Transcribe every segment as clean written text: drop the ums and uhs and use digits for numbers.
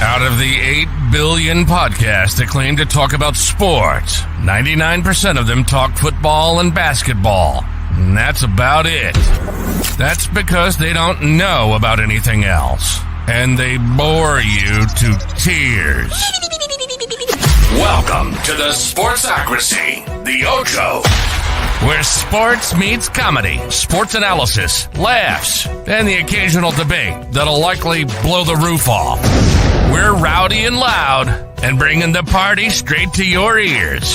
Out of the 8 billion podcasts that claim to talk about sports, 99% of them talk football and basketball. And that's about it. That's because they don't know about anything else. And they bore you to tears. Welcome to the Sportsocracy, the Ocho, where sports meets comedy, sports analysis, laughs, and the occasional debate that'll likely blow the roof off. We're rowdy and loud and bringing the party straight to your ears.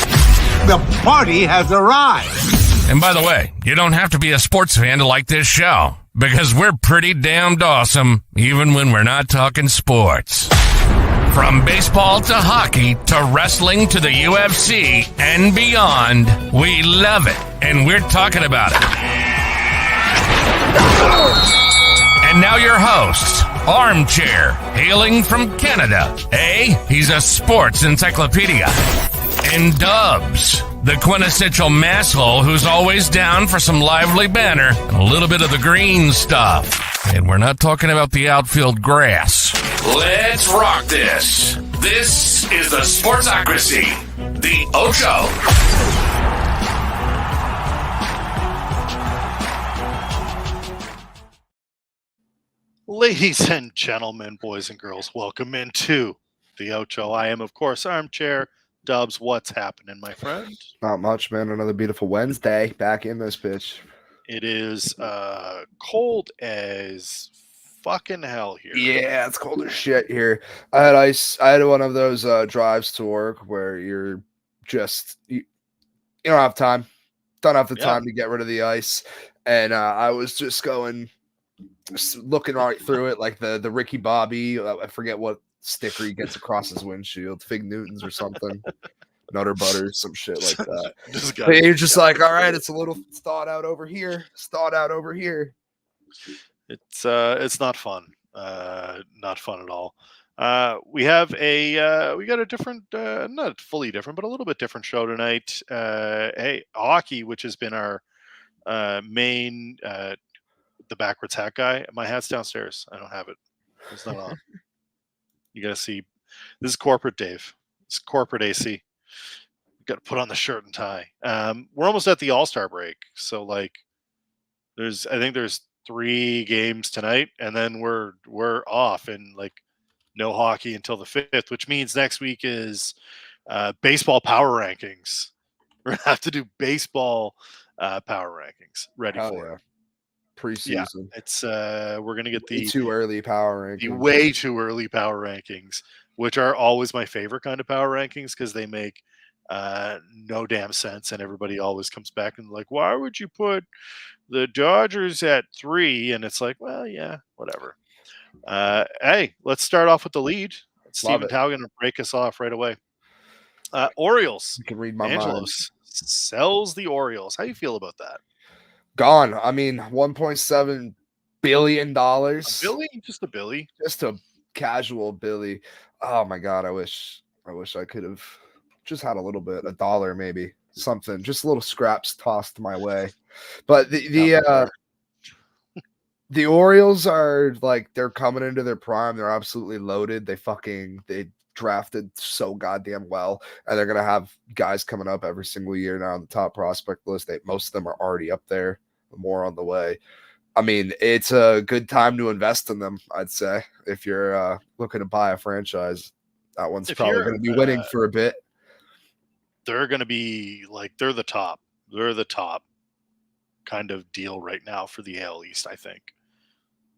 The party has arrived. And by the way, you don't have to be a sports fan to like this show, because we're pretty damned awesome, even when we're not talking sports. From baseball to hockey to wrestling to the UFC and beyond, we love it, and we're talking about it. And now your hosts, Armchair, hailing from Canada. He's a sports encyclopedia. And Dubs, the quintessential masshole who's always down for some lively banter and a little bit of the green stuff. And we're not talking about the outfield grass. Let's rock this. This is the Sportsocracy, the Ocho. Ladies and gentlemen, boys and girls, welcome into the Ocho. I am, of course, Armchair. Dubs, what's happening, my friend? Not much, man. Another beautiful Wednesday. Back in this bitch. It is cold as fucking hell here. Yeah, it's cold as shit here. I had ice. I had one of those drives to work where you're just you don't have time. Don't have the time to get rid of the ice. And I was just looking right through it like the Ricky Bobby. I forget what sticker he gets across his windshield. Fig Newtons or something. Nutter Butter, some shit like that. But you're just like, all right, it's a little thought out over here. It's thought out over here. It's not fun. Not fun at all. We got a different, not fully different, but a little bit different show tonight. Hockey, which has been our main, the backwards hat guy. My hat's downstairs. I don't have it. It's not on. You got to see. This is corporate Dave. It's corporate AC. Got to put on the shirt and tie. We're almost at the All-Star break. So I think there's 3 games tonight, and then we're off, and no hockey until the 5th, which means next week is baseball power rankings. We're gonna have to do baseball power rankings ready for it. Preseason. Yeah, it's we're gonna get the too early power rankings. The way too early power rankings, which are always my favorite kind of power rankings because they make no damn sense, and everybody always comes back and why would you put the Dodgers at 3? And it's like, well, yeah, whatever. Hey, let's start off with the lead. Stephen Tao going to break us off right away. Orioles. You can read my Angelos mind. sells the Orioles. How do you feel about that? Gone. I mean, $1.7 billion. Billy? Just a Billy? Just a casual Billy. Oh my God. I wish I could have just had a little bit, $1 maybe, something, just little scraps tossed my way. But the Orioles are they're coming into their prime. They're absolutely loaded. They drafted so goddamn well, and they're gonna have guys coming up every single year now on the top prospect list. Most of them are already up there, more on the way. I mean, it's a good time to invest in them, I'd say. If you're looking to buy a franchise, that one's probably going to be winning for a bit. They're going to be they're the top. They're the top kind of deal right now for the AL East, I think.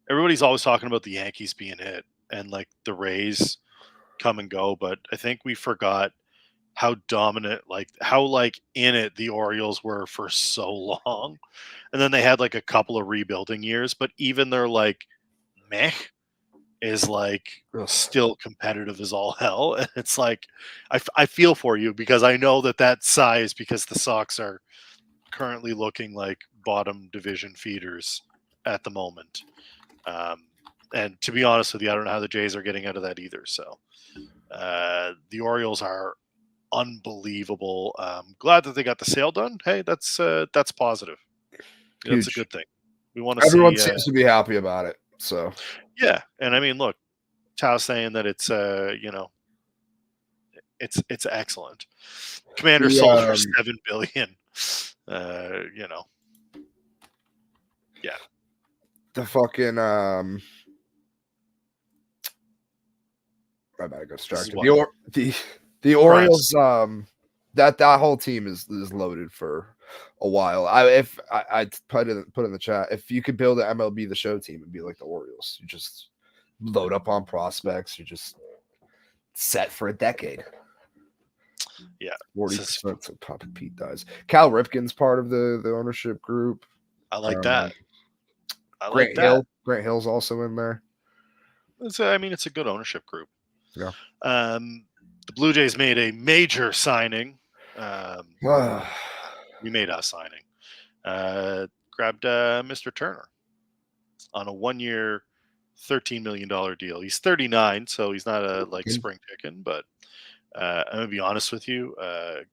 Everybody's always talking about the Yankees being hit and the Rays come and go, but I think we forgot how dominant, how in it the Orioles were for so long. And then they had a couple of rebuilding years, but even their meh is still competitive as all hell. And it's I feel for you because I know that size, because the Sox are currently looking like bottom division feeders at the moment. And to be honest with you, I don't know how the Jays are getting out of that either. So the Orioles are unbelievable. Glad that they got the sale done. Hey, that's positive. That's a good thing. We want to Everyone seems to be happy about it. So yeah, and I mean, look, Tao saying that it's it's excellent. Commander sold for $7 billion. Yeah. The fucking my bad, I got distracted. The Orioles that whole team is loaded for a while. I put in the chat, if you could build an MLB The Show team, it'd be like the Orioles. You just load up on prospects. You're just set for a decade. Yeah, 40% of Papa Pete dies. Cal Ripken's part of the ownership group. I like that. Grant Hill's also in there. It's a good ownership group. Yeah. The Blue Jays made a major signing. We made a signing. Grabbed Mr. Turner on a 1-year, $13 million deal. He's 39, so he's not a spring chicken, but I'm gonna be honest with you,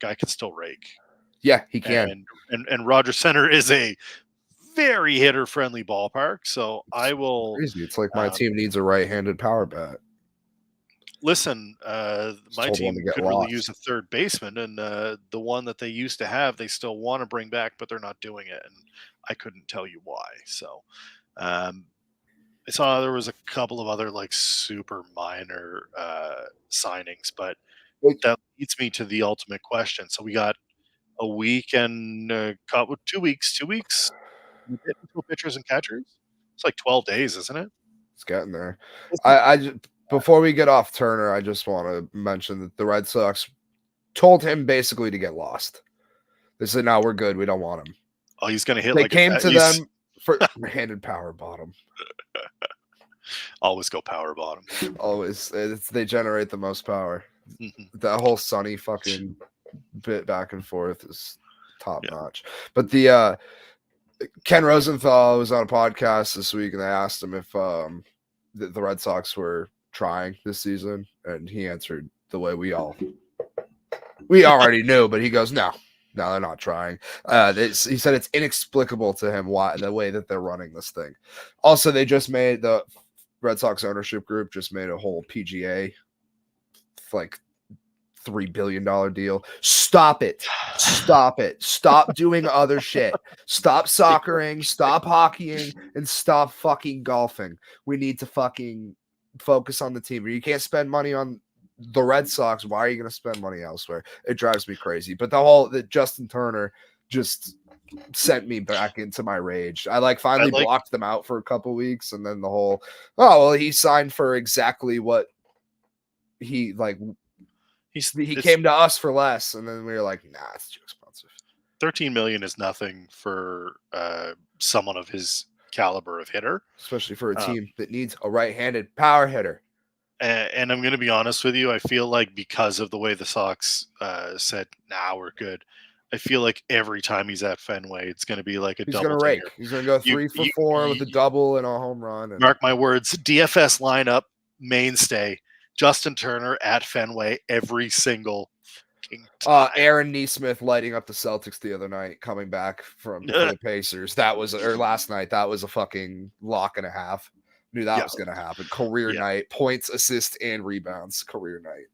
guy can still rake. Yeah, he can. And Rogers Center is a very hitter-friendly ballpark, so I will. Crazy. It's like my team needs a right-handed power bat. Listen, my team could really use a third baseman, and the one that they used to have, they still want to bring back, but they're not doing it, and I couldn't tell you why. So, I saw there was a couple of other super minor signings, but that leads me to the ultimate question. So we got a week and 2 weeks. 2 weeks until pitchers and catchers. It's like 12 days, isn't it? It's getting there. I before we get off Turner, I just want to mention that the Red Sox told him basically to get lost. They said, "No, we're good. We don't want him." Oh, he's going to hit. They came to them for handed power bottom. Always go power bottom. Always, they generate the most power. That whole Sunny fucking bit back and forth is top notch. But the Ken Rosenthal was on a podcast this week, and they asked him if the Red Sox were trying this season, and he answered the way we already knew, but he goes, no, they're not trying. He said it's inexplicable to him why the way that they're running this thing. Also, they just made the Red Sox ownership group just made a whole PGA $3 billion deal. Stop it. Stop doing other shit. Stop soccering, stop hockeying, and stop fucking golfing. We need to fucking focus on the team. You can't spend money on the Red Sox. Why are you going to spend money elsewhere? It drives me crazy. But the Justin Turner just sent me back into my rage. I finally blocked them out for a couple weeks, and then the whole, he signed for exactly what he came to us for less, and then we were like, nah, it's too expensive. $13 million is nothing for someone of his caliber of hitter, especially for a team that needs a right-handed power hitter. And I'm going to be honest with you, I feel like because of the way the Sox said, nah, we're good, I feel like every time he's at Fenway, it's going to be like a double. He's going to rake. He's going to go 3 for 4 with a double and a home run. Mark my words, DFS lineup mainstay, Justin Turner at Fenway every single time. Aaron Nesmith lighting up the Celtics the other night, coming back from the Pacers. Last night. That was a fucking lock and a half. Knew that was going to happen. Career night, points, assists, and rebounds. Career night.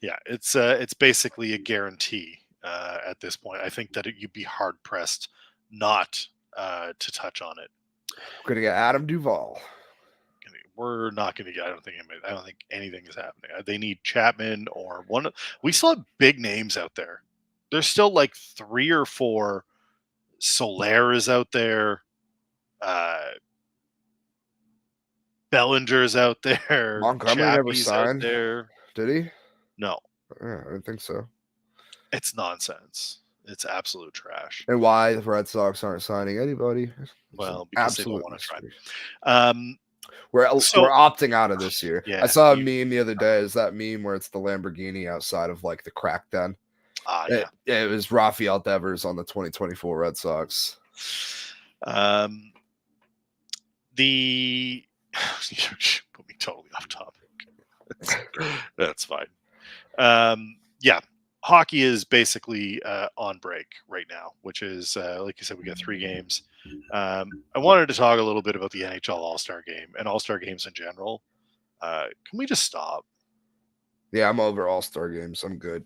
Yeah, it's basically a guarantee at this point. I think that you'd be hard pressed not to touch on it. We're going to get Adam Duvall. We're not going to get. I don't think anything is happening. They need Chapman or one. We still have big names out there. There's still 3 or 4. Soler is out there. Bellinger's out there. Montgomery never signed. There. Did he? No. Yeah, I don't think so. It's nonsense. It's absolute trash. And why the Red Sox aren't signing anybody? Well, because they don't want to try. We're opting out of this year. Yeah, I saw a meme the other day. Is that meme where it's the Lamborghini outside of the crack den? It was Rafael Devers on the 2024 Red Sox. You put me totally off topic. That's fine. Hockey is basically on break right now, which is, like you said, we got 3 games. I wanted to talk a little bit about the NHL All-Star Game and All-Star Games in general. Can we just stop? Yeah, I'm over All-Star games. I'm good.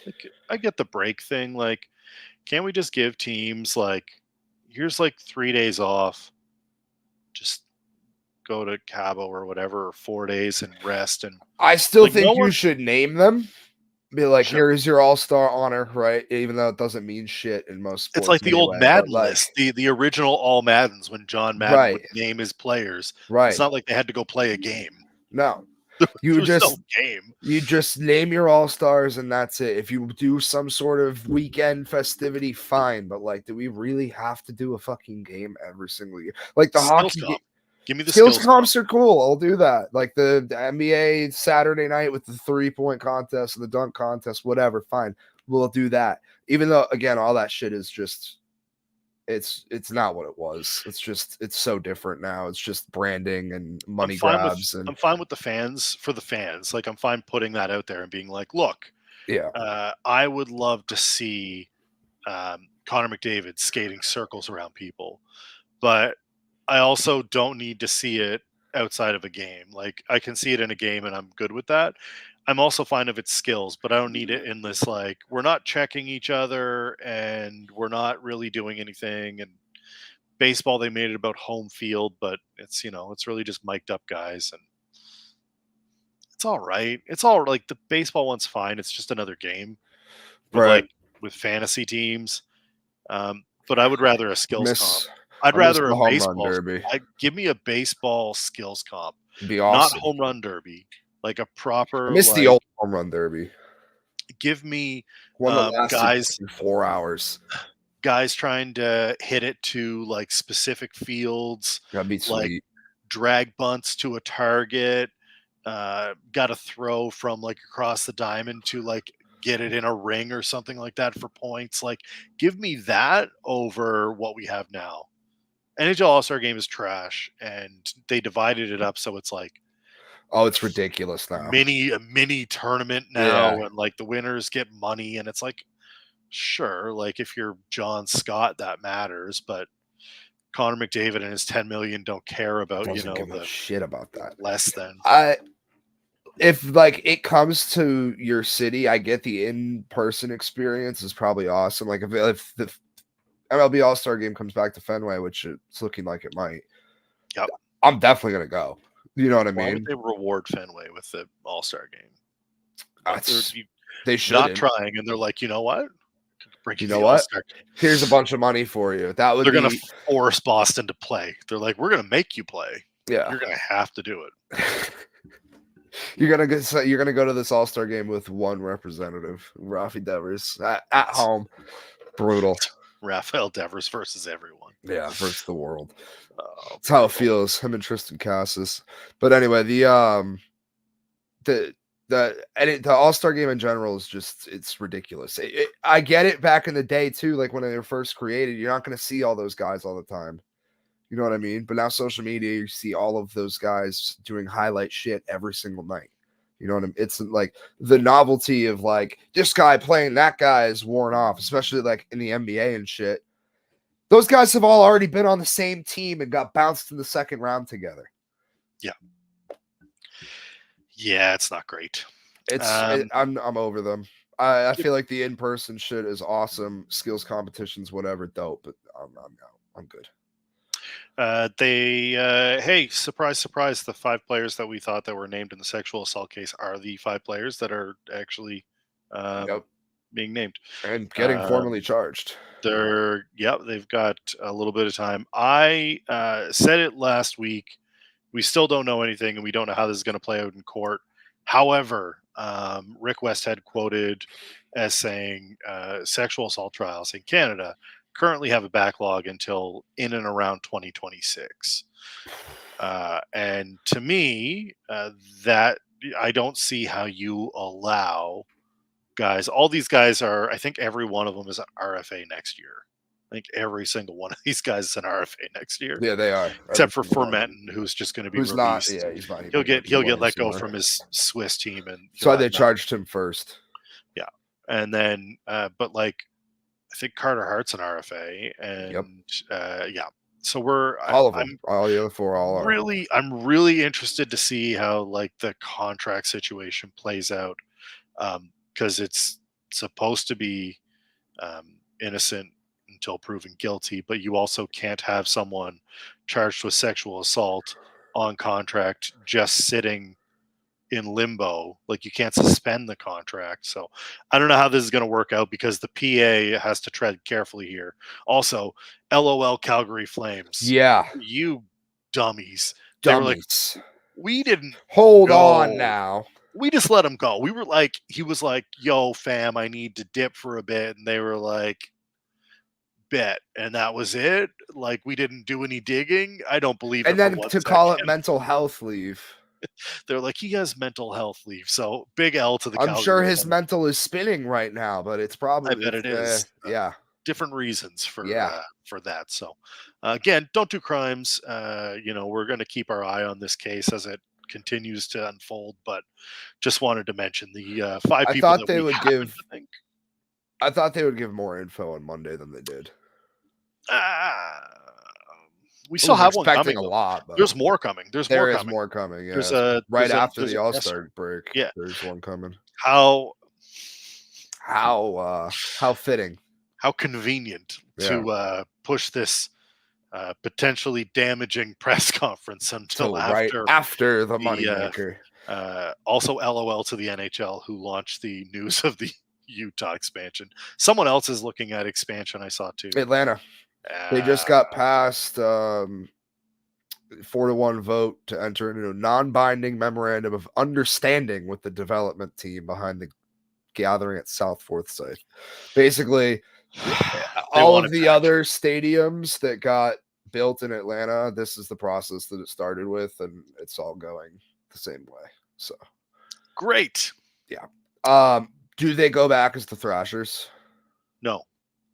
Like, I get the break thing. Like, can't we just give teams like, here's like 3 days off, just go to Cabo or whatever, or 4 days and rest. And I still like, no think you one, should name them. Be like, sure. here's your All-Star honor, right? Even though it doesn't mean shit in most It's sports like the old anyway. But Madden like, list, the original All Maddens when John Madden would right, name his players. right. It's not like they had to go play a game. No, There was no game. you just name your All-Stars and that's it. If you do some sort of weekend festivity, fine. But like, do we really have to do a fucking game every single year? Like the Skills hockey comp. Give me the skills skills comp. comps are cool. I'll do that. Like the NBA Saturday night with the 3-point contest and the dunk contest, whatever. Fine, we'll do that. Even though, again, all that shit is just it's not what it was. It's so different now. It's just branding and money grabs. I'm fine with the fans for the fans. Like, I'm fine putting that out there and being like, look, yeah, I would love to see Connor McDavid skating circles around people, but I also don't need to see it outside of a game. Like, I can see it in a game and I'm good with that. I'm also fine if it's skills, but I don't need it in this, like, we're not checking each other and we're not really doing anything. And baseball, they made it about home field, but it's, it's really just mic'd up guys. And it's all right. It's all like the baseball one's fine. It's just another game with right. with fantasy teams. But I would rather a skills comp. I'd I miss rather the a home run baseball. derby. Give me a baseball skills comp, It'd be not awesome. home run derby. Like a I proper. miss the old home run derby. Give me One that lasted guys 4 hours. Guys trying to hit it to like specific fields. That'd be sweet. Like drag bunts to a target. Got to throw from like across the diamond to like get it in a ring or something like that for points. Like, give me that over what we have now. NHL All-Star Game is trash, and they divided it up so it's like, oh, it's ridiculous now. A mini tournament now, and like the winners get money, and it's like, sure, like if you're John Scott, that matters, but Connor McDavid and his 10 million don't care about Doesn't give a shit about that. Less than if like it comes to your city, I get the in-person experience is probably awesome. Like if the MLB All-Star Game comes back to Fenway, which it's looking like it might. Yep. I'm definitely gonna go. You know what I Why mean? would they reward Fenway with the All-Star Game? Like, they should not trying, and they're like, you know what? You know what? Here's a bunch of money for you. They're gonna force Boston to play. They're like, we're gonna make you play. Yeah, you're gonna have to do it. You're gonna go to this All-Star Game with one representative, Rafi Devers, at home. Brutal. Rafael Devers versus everyone. Yeah, versus the world. That's how it feels. Him and Tristan Cassis. But anyway, the All-Star Game in general is just, it's ridiculous. I get it back in the day too, like when they were first created, you're not going to see all those guys all the time. You know what I mean? But now social media, you see all of those guys doing highlight shit every single night. You know what I mean? It's like the novelty of like this guy playing that guy is worn off, especially like in the NBA and shit. Those guys have all already been on the same team and got bounced in the second round together. Yeah. Yeah, it's not great. I'm over them. I feel like the in-person shit is awesome. Skills competitions, whatever, dope. But I'm good. Hey, surprise, surprise! The 5 players that we thought that were named in the sexual assault case are the 5 players that are actually being named and getting formally charged. They've got a little bit of time. I said it last week. We still don't know anything, and we don't know how this is going to play out in court. However, Rick Westhead quoted as saying sexual assault trials in Canada currently have a backlog until in and around 2026. And to me, that I don't see how you allow guys, all these guys are, I think every one of them is an RFA next year. I think every single one of these guys is an RFA next year. Yeah, they are. Except for Fermenton, who's just going to be released. He's not. He'll get let go from his Swiss team, and so they charged him first. Yeah, and then, but like, I think Carter Hart's an RFA, and So All of them. I'm All the other four all are. I'm really interested to see how like the contract situation plays out, because it's supposed to be innocent until proven guilty, but you also can't have someone charged with sexual assault on contract just sitting in limbo. Like you can't suspend the contract. So I don't know how this is going to work out because the PA has to tread carefully here. Also, LOL Calgary Flames. Yeah. You dummies. They were like, Dummies. we didn't Hold know. on now. We just let him go. We were like, he was like, yo, fam, I need to dip for a bit. And they were like, bet. And that was it. Like, we didn't do any digging. I don't believe it. And then for 1 to call it second. mental health leave. They're like, he has mental health leave. So big L to the I'm Calgary sure his Flames. mental is spinning right now, but it's probably I bet it is. Yeah. Different reasons for Yeah. for that. So again, don't do crimes. We're going to keep our eye on this case as it continues to unfold. But just wanted to mention the 5 I people thought that they we would happen give to think. I thought they would give more info on Monday than they did. We still have one expecting coming. a lot, but There's more coming. there is more coming. Yeah, There's right there's after there's the a All-Star presser. break. Yeah. There's one coming. How fitting. How convenient to push this potentially damaging press conference until right after the moneymaker. Also, LOL to the NHL who launched the news of the Utah expansion. Someone else is looking at expansion. I saw too. Atlanta. They just got passed 4-1 vote to enter into a non-binding memorandum of understanding with the development team behind the gathering at South Fourth site. Basically, all of the other stadiums that got built in Atlanta, this is the process that it started with, and it's all going the same way. So great. Yeah. Do they go back as the Thrashers? No,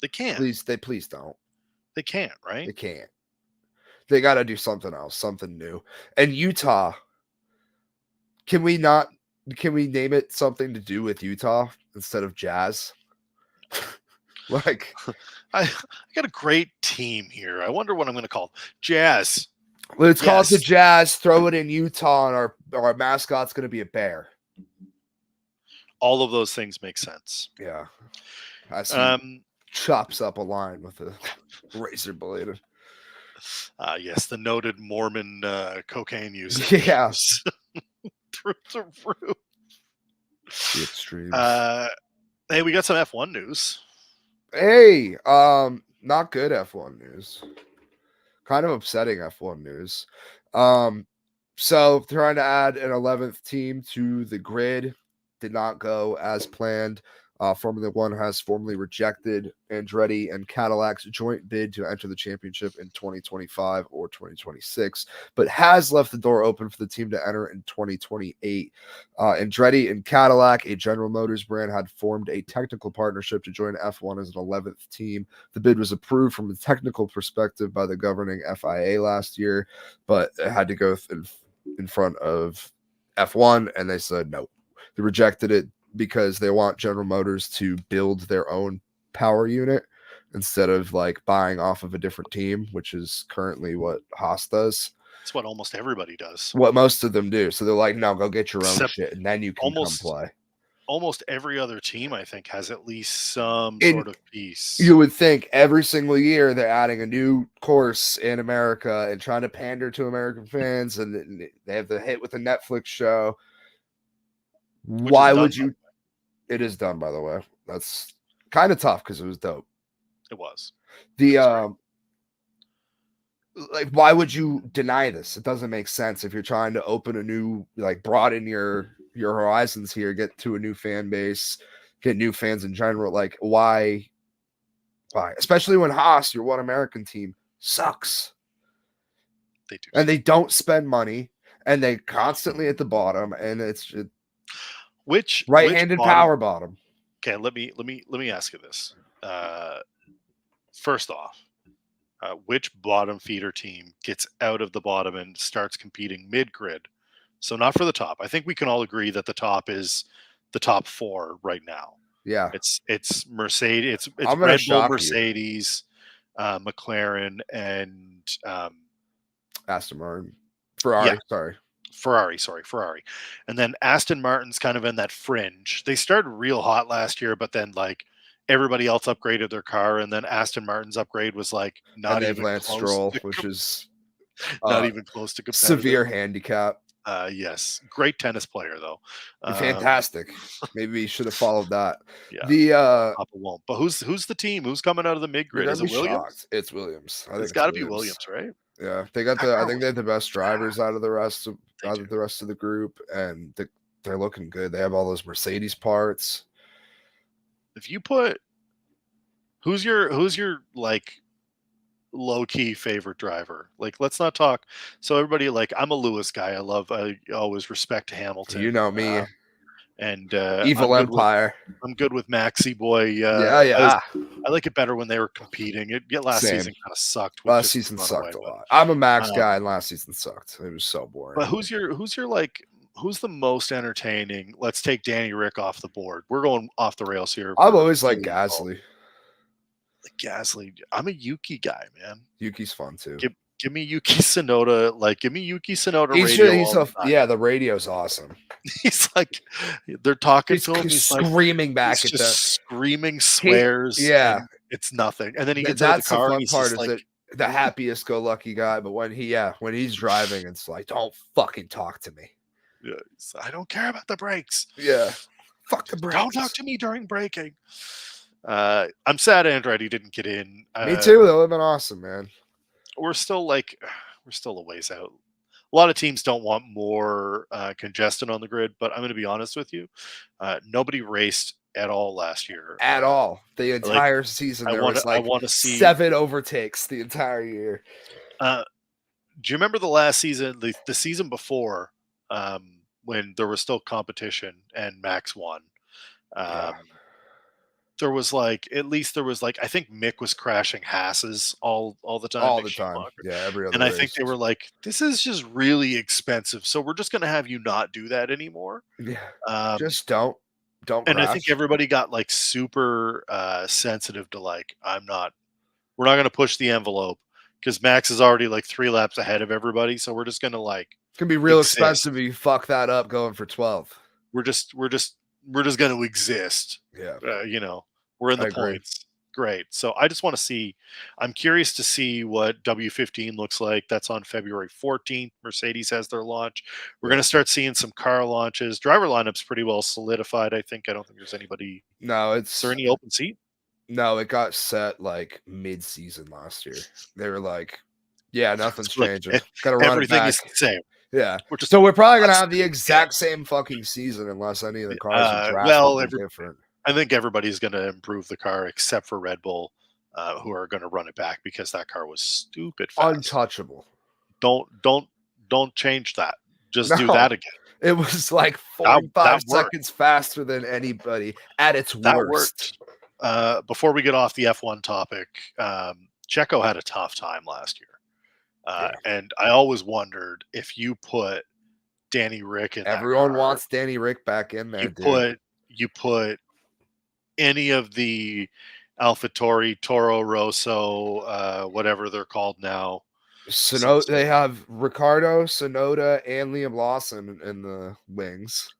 they can't. Please don't. They can't, right? They can't. They got to do something else, something new. And Utah, can we name it something to do with Utah instead of Jazz? Like, I got a great team here. I wonder what I'm going to call Jazz. Let's call it the Jazz. Throw it in Utah, and our mascot's going to be a bear. All of those things make sense. Yeah. I see. Chops up a line with a razor blade. Yes, the noted Mormon cocaine user. Yeah. Through the roof. The extremes. Hey, we got some F1 news. Hey, not good F1 news. Kind of upsetting F1 news. So trying to add an 11th team to the grid did not go as planned. Formula One has formally rejected Andretti and Cadillac's joint bid to enter the championship in 2025 or 2026, but has left the door open for the team to enter in 2028. Andretti and Cadillac, a General Motors brand, had formed a technical partnership to join F1 as an 11th team. The bid was approved from a technical perspective by the governing FIA last year, but it had to go in front of F1, and they said no. They rejected it because they want General Motors to build their own power unit instead of like buying off of a different team, which is currently what Haas does. It's what almost everybody does. What most of them do. So they're like, no, go get your own shit, and then you can come play. Almost every other team, I think, has at least some sort of piece. You would think every single year they're adding a new course in America and trying to pander to American fans, and they have the hit with a Netflix show. Why would you? It is done, by the way. That's kind of tough because it was dope. It was. Like, why would you deny this? It doesn't make sense if you're trying to open a new, like, broaden your horizons here, get to a new fan base, get new fans in general. Like, why? Especially when Haas, your one American team, sucks. They do, and they don't spend money, and they constantly at the bottom, and it's. Which right-handed power bottom. Okay, let me ask you this. First off, which bottom feeder team gets out of the bottom and starts competing mid-grid? So not for the top. I think we can all agree that the top is the top four right now. Yeah, it's Mercedes. It's Red Bull, Mercedes, McLaren, and Aston Martin. Ferrari, sorry. Ferrari. And then Aston Martin's kind of in that fringe. They started real hot last year, but then like everybody else upgraded their car, and then Aston Martin's upgrade was like And they have Lance Stroll, which is not even close to competitive. Severe handicap. Yes, great tennis player though. Fantastic. Maybe he should have followed that. Yeah, the Papa won't. But who's the team? Who's coming out of the mid grid? Is it Williams? Shocked. It's Williams. It's got to be Williams, right? Yeah, they got I think they have the best drivers out of the rest of the group, and they're looking good. They have all those Mercedes parts. If you put who's your like low key favorite driver? Like, let's not talk. So everybody, like, I'm a Lewis guy. I always respect Hamilton. You know me. And Evil Empire. I'm good with Maxi boy. Yeah. I like it better when they were competing. Last season kind of sucked. Last season sucked a lot. I'm a Max guy, and last season sucked. It was so boring. But who's the most entertaining? Let's take Danny Rick off the board. We're going off the rails here. I've always liked Gasly. Gasly. I'm a Yuki guy, man. Yuki's fun too. Give me Yuki Tsunoda. Like, give me Yuki Tsunoda radio. The radio's awesome. He's like, they're talking to him. He's screaming like, back he's at just screaming swears. It's nothing. And then he gets out of the car. The fun part is like, the happiest go lucky guy. But when he's driving, it's like, don't fucking talk to me. Yeah, I don't care about the brakes. Yeah, fuck the brakes. Don't talk to me during braking. I'm sad Andretti didn't get in. Me too. That would have been awesome, man. We're still a ways out. A lot of teams don't want more congestion on the grid, but I'm going to be honest with you. Nobody raced at all last year. At all. The entire season. I want to see 7 overtakes the entire year. Do you remember the last season, the season before, when there was still competition and Max won? There was I think Mick was crashing Haas's all the time. All the time. Yeah, every other And I race. think they were like, this is just really expensive. So we're just going to have you not do that anymore. Yeah. Just don't. And crash. I think everybody got like super sensitive to we're not going to push the envelope because Max is already like 3 laps ahead of everybody. So we're just going to it's going to be real expensive if you fuck that up going for 12. We're just going to exist. Yeah. We're in the points. Great. So I just want to see, I'm curious to see what W15 looks like. That's on February 14th. Mercedes has their launch. We're going to start seeing some car launches. Driver lineup's pretty well solidified. I don't think there's anybody. No, is there any open seat? No, it got set like mid-season last year. They were like, yeah, nothing's changing. Gotta run everything back. Is the same. Yeah. So we're probably going to have the exact same fucking season unless any of the cars are drastically different. I think everybody's going to improve the car except for Red Bull, who are going to run it back because that car was stupid fast. Untouchable. Don't change that. Just do that again. It was like 45 seconds faster than anybody at its worst. Worked. Before we get off the F1 topic, Checo had a tough time last year. And I always wondered if you put Danny Rick in everyone wants Danny Rick back in there. You put any of the AlphaTauri, Toro Rosso, whatever they're called now. Sonoda, they have Ricardo, Sonoda, and Liam Lawson in the wings.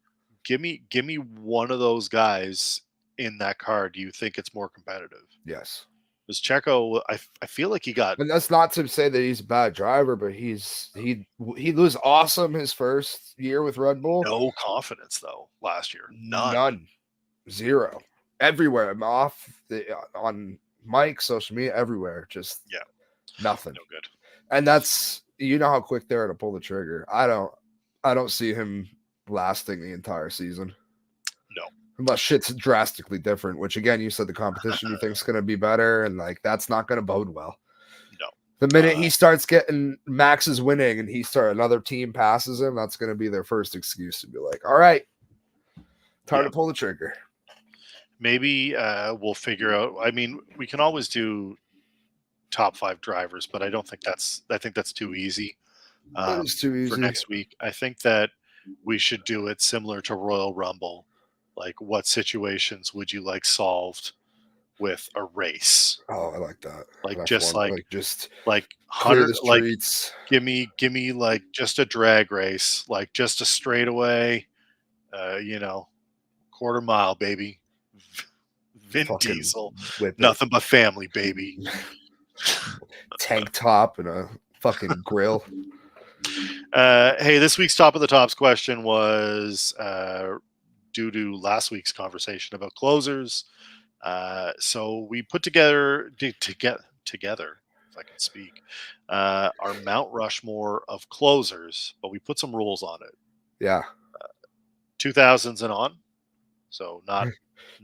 Give me one of those guys in that car. Do you think it's more competitive? Yes. Because Checo, I feel like he got. And that's not to say that he's a bad driver, but he was awesome his first year with Red Bull. No confidence though last year. None. Zero. Everywhere. I'm on mic, social media, everywhere. Just nothing. No good. And that's how quick they are to pull the trigger. I don't see him lasting the entire season. No. Unless shit's drastically different, which again, you said the competition you think is going to be better, and that's not going to bode well. No. The minute he starts getting Max is winning and another team passes him, that's going to be their first excuse to be like, all right, time to pull the trigger. Maybe we'll figure out. I mean, we can always do top 5 drivers, but I think that's too easy. That is too easy for next week. I think that we should do it similar to Royal Rumble. Like, what situations would you like solved? with a race. Oh, I like that. Like An just F1, like just like clear 100 the like streets. give me like just a drag race, like just a straightaway, quarter mile, baby. Vin Fucking Diesel, whip it. nothing but family, baby. Tank top and a fucking grill. Hey, this week's top of the tops question was due to last week's conversation about closers. So we put together, if I can speak, our Mount Rushmore of closers, but we put some rules on it. Yeah. 2000s and on. So no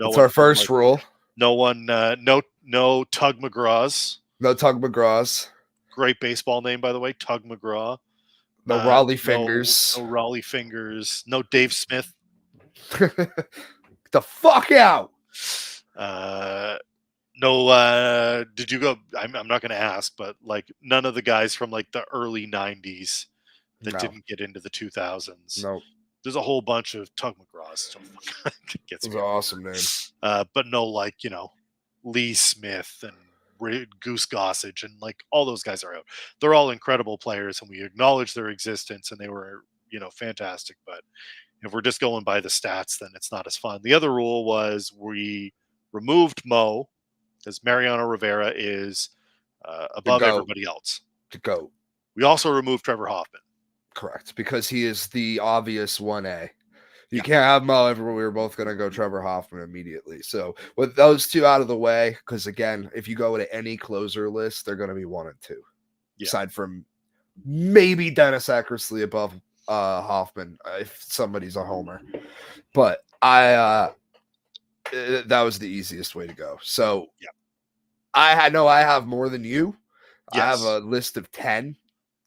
It's one our from, first rule. no one, no Tug McGraws. No Tug McGraws. Great baseball name, by the way, Tug McGraw. No Raleigh fingers. No Raleigh fingers. No Dave Smith. The fuck out. No. Did you go? I'm not going to ask, but like none of the guys from like the early '90s that didn't get into the 2000s. No. There's a whole bunch of Tug McGraws. So It's an awesome name. But no, like Lee Smith and Goose Gossage and like all those guys are out. They're all incredible players, and we acknowledge their existence, and they were fantastic. But if we're just going by the stats, then it's not as fun. The other rule was we removed Mo because Mariano Rivera is above everybody else. To go. We also removed Trevor Hoffman. Correct, because he is the obvious 1A. You can't have Mo everywhere. We were both going to go Trevor Hoffman immediately. So with those two out of the way, because again, if you go to any closer list, they're going to be 1 and 2. Yeah. Aside from maybe Dennis Eckersley above Hoffman, if somebody's a homer. But that was the easiest way to go. So I have more than you. Yes. I have a list of 10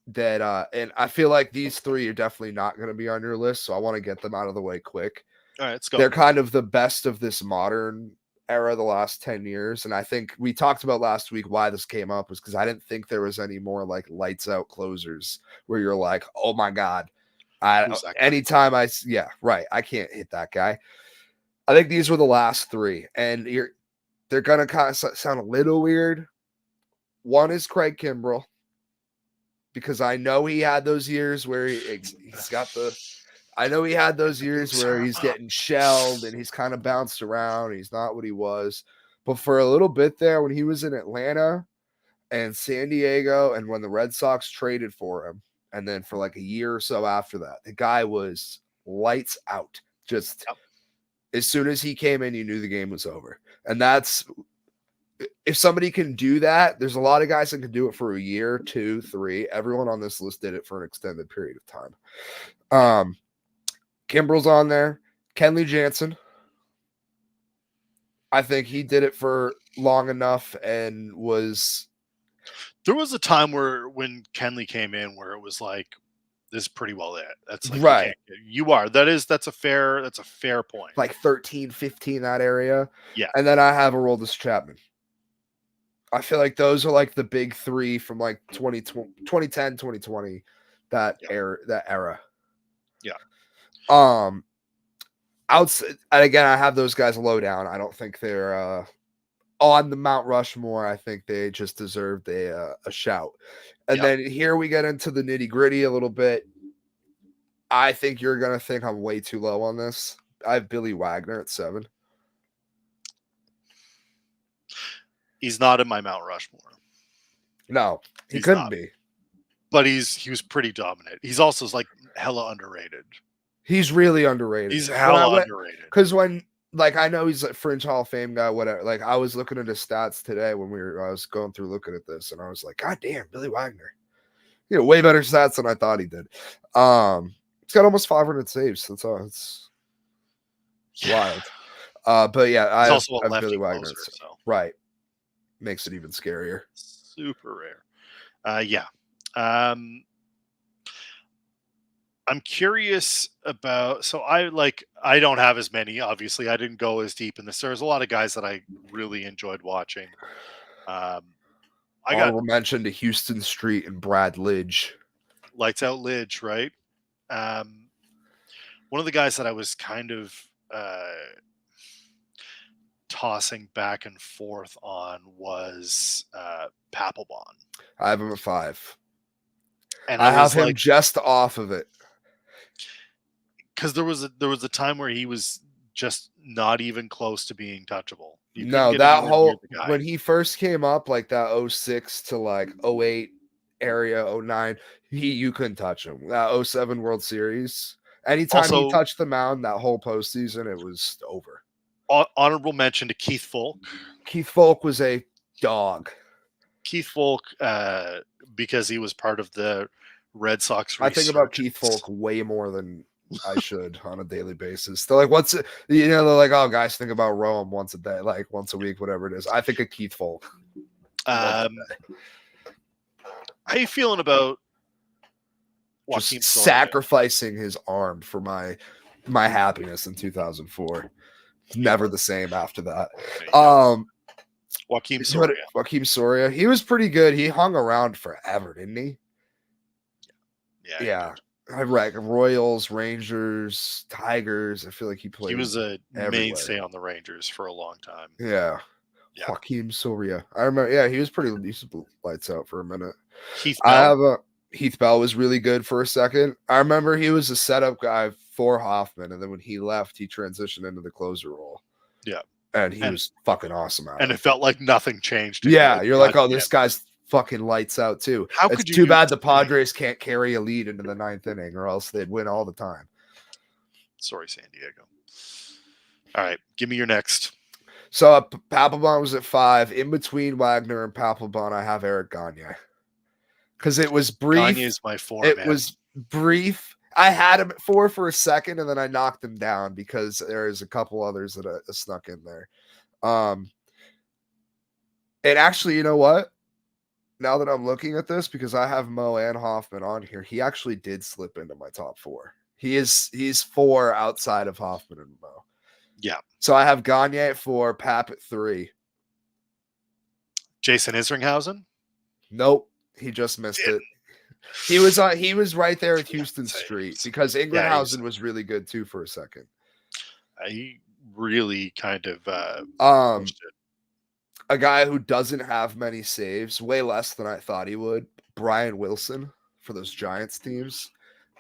that and I feel like these 3 are definitely not going to be on your list, so I want to get them out of the way quick. All right, let's go. They're kind of the best of this modern era, the last 10 years, and I think we talked about last week why this came up was because I didn't think there was any more like lights out closers where you're like, oh my god, I can't hit that guy. I think these were the last 3, and they're gonna kind of sound a little weird. One is Craig Kimbrell, because I know he had those years where he's getting shelled and he's kind of bounced around. He's not what he was. But for a little bit there, when he was in Atlanta and San Diego, and when the Red Sox traded for him, and then for like a year or so after that, the guy was lights out. Just as soon as he came in, you knew the game was over. And that's, if somebody can do that, there's a lot of guys that can do it for a year, 2, 3. Everyone on this list did it for an extended period of time. Kimbrell's on there. Kenley Jansen. I think he did it for long enough and was. There was a time when Kenley came in where it was like, this is pretty well it. That's like, right. That's a fair point. Like 13, 15, that area. Yeah. And then I have Aroldis Chapman. I feel like those are like the big 3 from like 2010, 2020, that era. Yeah. Outside, and again, I have those guys low down. I don't think they're on the Mount Rushmore. I think they just deserved a shout. And then here we get into the nitty gritty a little bit. I think you're going to think I'm way too low on this. I have Billy Wagner at 7. He's not in my Mount Rushmore. No, he couldn't be. But he was pretty dominant. He's also like hella underrated. He's really underrated. He's hella underrated. Because when, like, I know he's a fringe Hall of Fame guy, whatever. Like, I was looking at his stats today when I was going through looking at this, and I was like, God damn, Billy Wagner. Way better stats than I thought he did. He's got almost 500 saves. That's all. It's wild. But yeah, I have Billy Wagner. Closer, so. Right. Makes it even scarier. Super rare. Yeah. I'm curious about, so I don't have as many, obviously. I didn't go as deep in this. There's a lot of guys that I really enjoyed watching. I got mentioned to Houston Street and Brad Lidge. Lights out Lidge, right? One of the guys that I was kind of tossing back and forth on was Papelbon. I have him at 5. And I have him like, just off of it. Because there was a time where he was just not even close to being touchable. No, that whole when he first came up, like that 06 to like 08 area, 09, you couldn't touch him. That 07 World Series, anytime he touched the mound, that whole postseason, it was over. Honorable mention to Keith Folk. Keith Folk was a dog. Keith Folk, because he was part of the Red Sox. I think about Keith Folk way more than I should on a daily basis. They're like, what's it? You know, they're like, oh, guys, think about Rome once a day, like once a week, whatever it is. I think of Keith Folk. How you feeling about Joaquin just sacrificing his arm for my happiness in 2004? Never the same after that. Joaquin Soria. Joaquin Soria. He was pretty good. He hung around forever, didn't he? Yeah. Like Royals, Rangers, Tigers. I feel like he played. He was a mainstay on the Rangers for a long time. Yeah. Joaquin Soria. I remember. Yeah, he was pretty decent. Lights out for a minute. Heath Bell. Heath Bell was really good for a second. I remember he was a setup guy for Hoffman, and then when he left, he transitioned into the closer role. Yeah. And he was fucking awesome at it. And it felt like nothing changed. Yeah, you're like, oh, this guy's fucking lights out too. It's too bad the Padres can't carry a lead into the 9th inning, or else they'd win all the time. Sorry, San Diego. All right, give me your next. So Papelbon was at 5. In between Wagner and Papelbon, I have Eric Gagne. Because it was brief. Gagne's my 4. It was brief. I had him at 4 for a second, and then I knocked him down because there's a couple others that I snuck in there. And actually, you know what? Now that I'm looking at this, because I have Mo and Hoffman on here, he actually did slip into my top 4. He's 4 outside of Hoffman and Mo. Yeah. So I have Gagne at 4, Pap at 3. Jason Isringhausen? Nope, he just missed it. He was right there at Houston Street because Ingrenhausen was really good too for a second. He really kind of a guy who doesn't have many saves, way less than I thought he would. Brian Wilson for those Giants teams.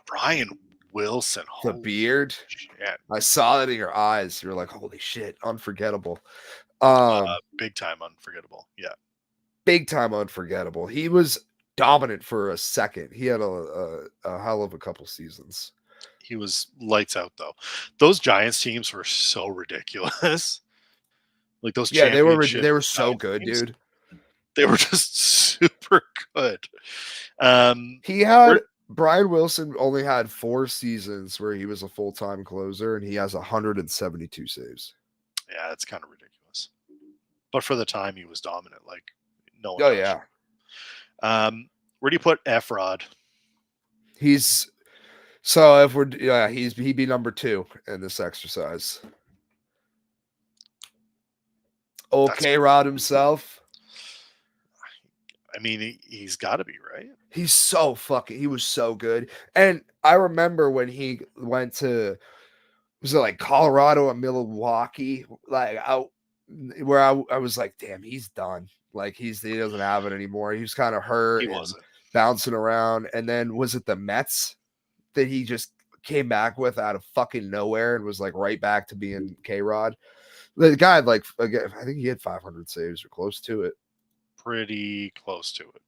Brian Wilson, the beard. Shit. I saw it in your eyes. You're like, holy shit, unforgettable. Big time unforgettable. Yeah, big time unforgettable. He was dominant for a second. He had a hell of a couple seasons. He was lights out though. Those Giants teams were so ridiculous. Like those, they were so good, teams, dude. They were just super good. Brian Wilson only had 4 seasons where he was a full-time closer, and he has 172 saves. Yeah, it's kind of ridiculous. But for the time, he was dominant. Like no one. Oh yeah. Where do you put Efrod? He'd be number 2 in this exercise. Okay, Rod himself. I mean, he's got to be, right? He was so good. And I remember when he went to, was it like Colorado and Milwaukee? Like out where I was like, damn, he's done. Like he doesn't have it anymore. He was kind of hurt. He wasn't bouncing around. And then was it the Mets that he just came back with out of fucking nowhere and was like right back to being K-Rod? The guy, like, again, I think he had 500 saves or close to it. Pretty close to it.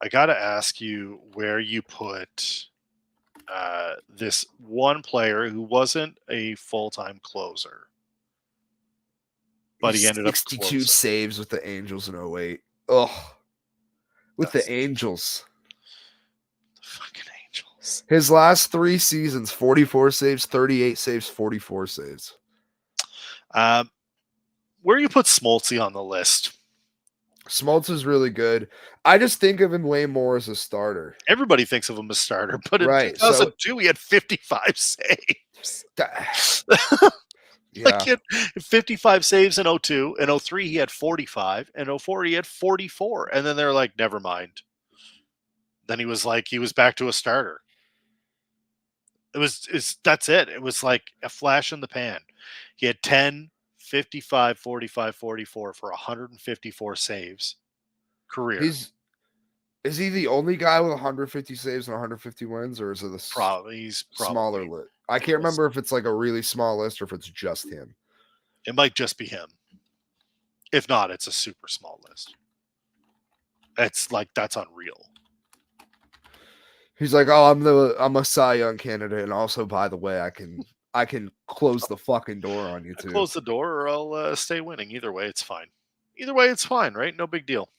I got to ask you where you put this one player who wasn't a full-time closer, but he ended up 62 saves with the Angels in 08. Oh, the Angels. The fucking Angels. His last 3 seasons, 44 saves, 38 saves, 44 saves. Where do you put Smoltzy on the list? Smoltz is really good. I just think of him way more as a starter. Everybody thinks of him as starter, but in 2002 he had 55 saves. Yeah. Like he had 55 saves in 02. In 03 he had 45. In 04 he had 44. And then they're like, never mind. Then he was back to a starter. That's it. It was like a flash in the pan. He had 10, 55, 45, 44 for 154 saves career. Is he the only guy with 150 saves and 150 wins, or is it a He's smaller probably. list? I can't remember if it's like a really small list or if it's just him. It might just be him. If not, it's a super small list. That's unreal. He's like, oh, I'm a Cy Young candidate, and also, by the way, I can close the fucking door on you too. Close the door, or I'll stay winning. Either way, it's fine. Either way, it's fine, right? No big deal.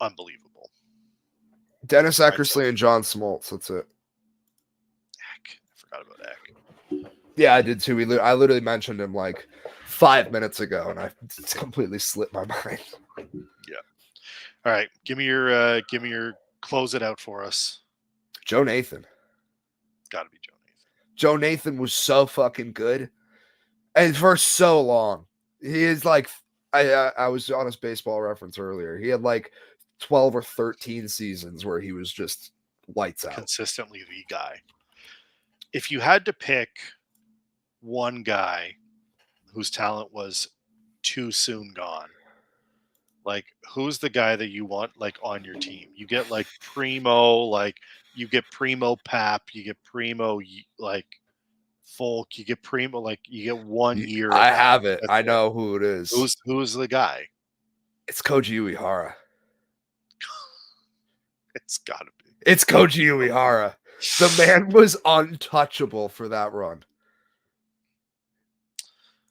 Unbelievable. Dennis Eckersley and John Smoltz. That's it. Eck. I forgot about Eck. Yeah, I did too. I literally mentioned him like 5 minutes ago, and I completely slipped my mind. Yeah. All right, give me your close it out for us. Joe Nathan. Got to be Joe Nathan. Joe Nathan was so fucking good, and for so long, he is like. I was on his baseball reference earlier. He had like 12 or 13 seasons where he was just lights out. Consistently the guy. If you had to pick one guy whose talent was too soon gone, like who's the guy that you want like on your team? You get like Primo, like you get Primo Pap, you get Primo like Folk, you get Primo, like you get 1 year. I have it. I know who it is. Who's the guy? It's Koji Uehara. It's gotta be. It's Koji Uehara. The man was untouchable for that run.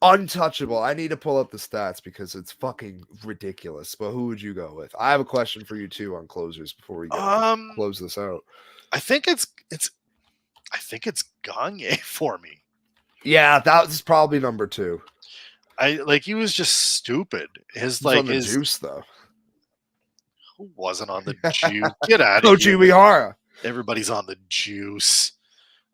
Untouchable. I need to pull up the stats because it's fucking ridiculous. But who would you go with? I have a question for you too on closers before we close this out. I think it's Gagne for me. Yeah, that was probably number 2. He was just stupid. His juice though. Who wasn't on the juice? Get out of here. Koji Uehara. Everybody's on the juice.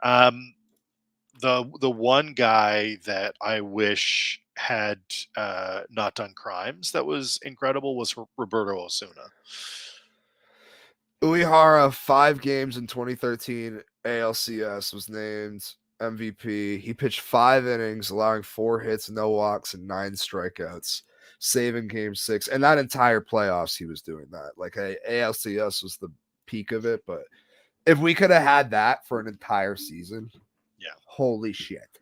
The one guy that I wish had not done crimes that was incredible was Roberto Osuna. Uehara, 5 games in 2013 ALCS, was named MVP. He pitched 5 innings, allowing 4 hits, no walks, and 9 strikeouts, saving game 6. And that entire playoffs, he was doing that. Like ALCS was the peak of it, but if we could have had that for an entire season, yeah, holy shit.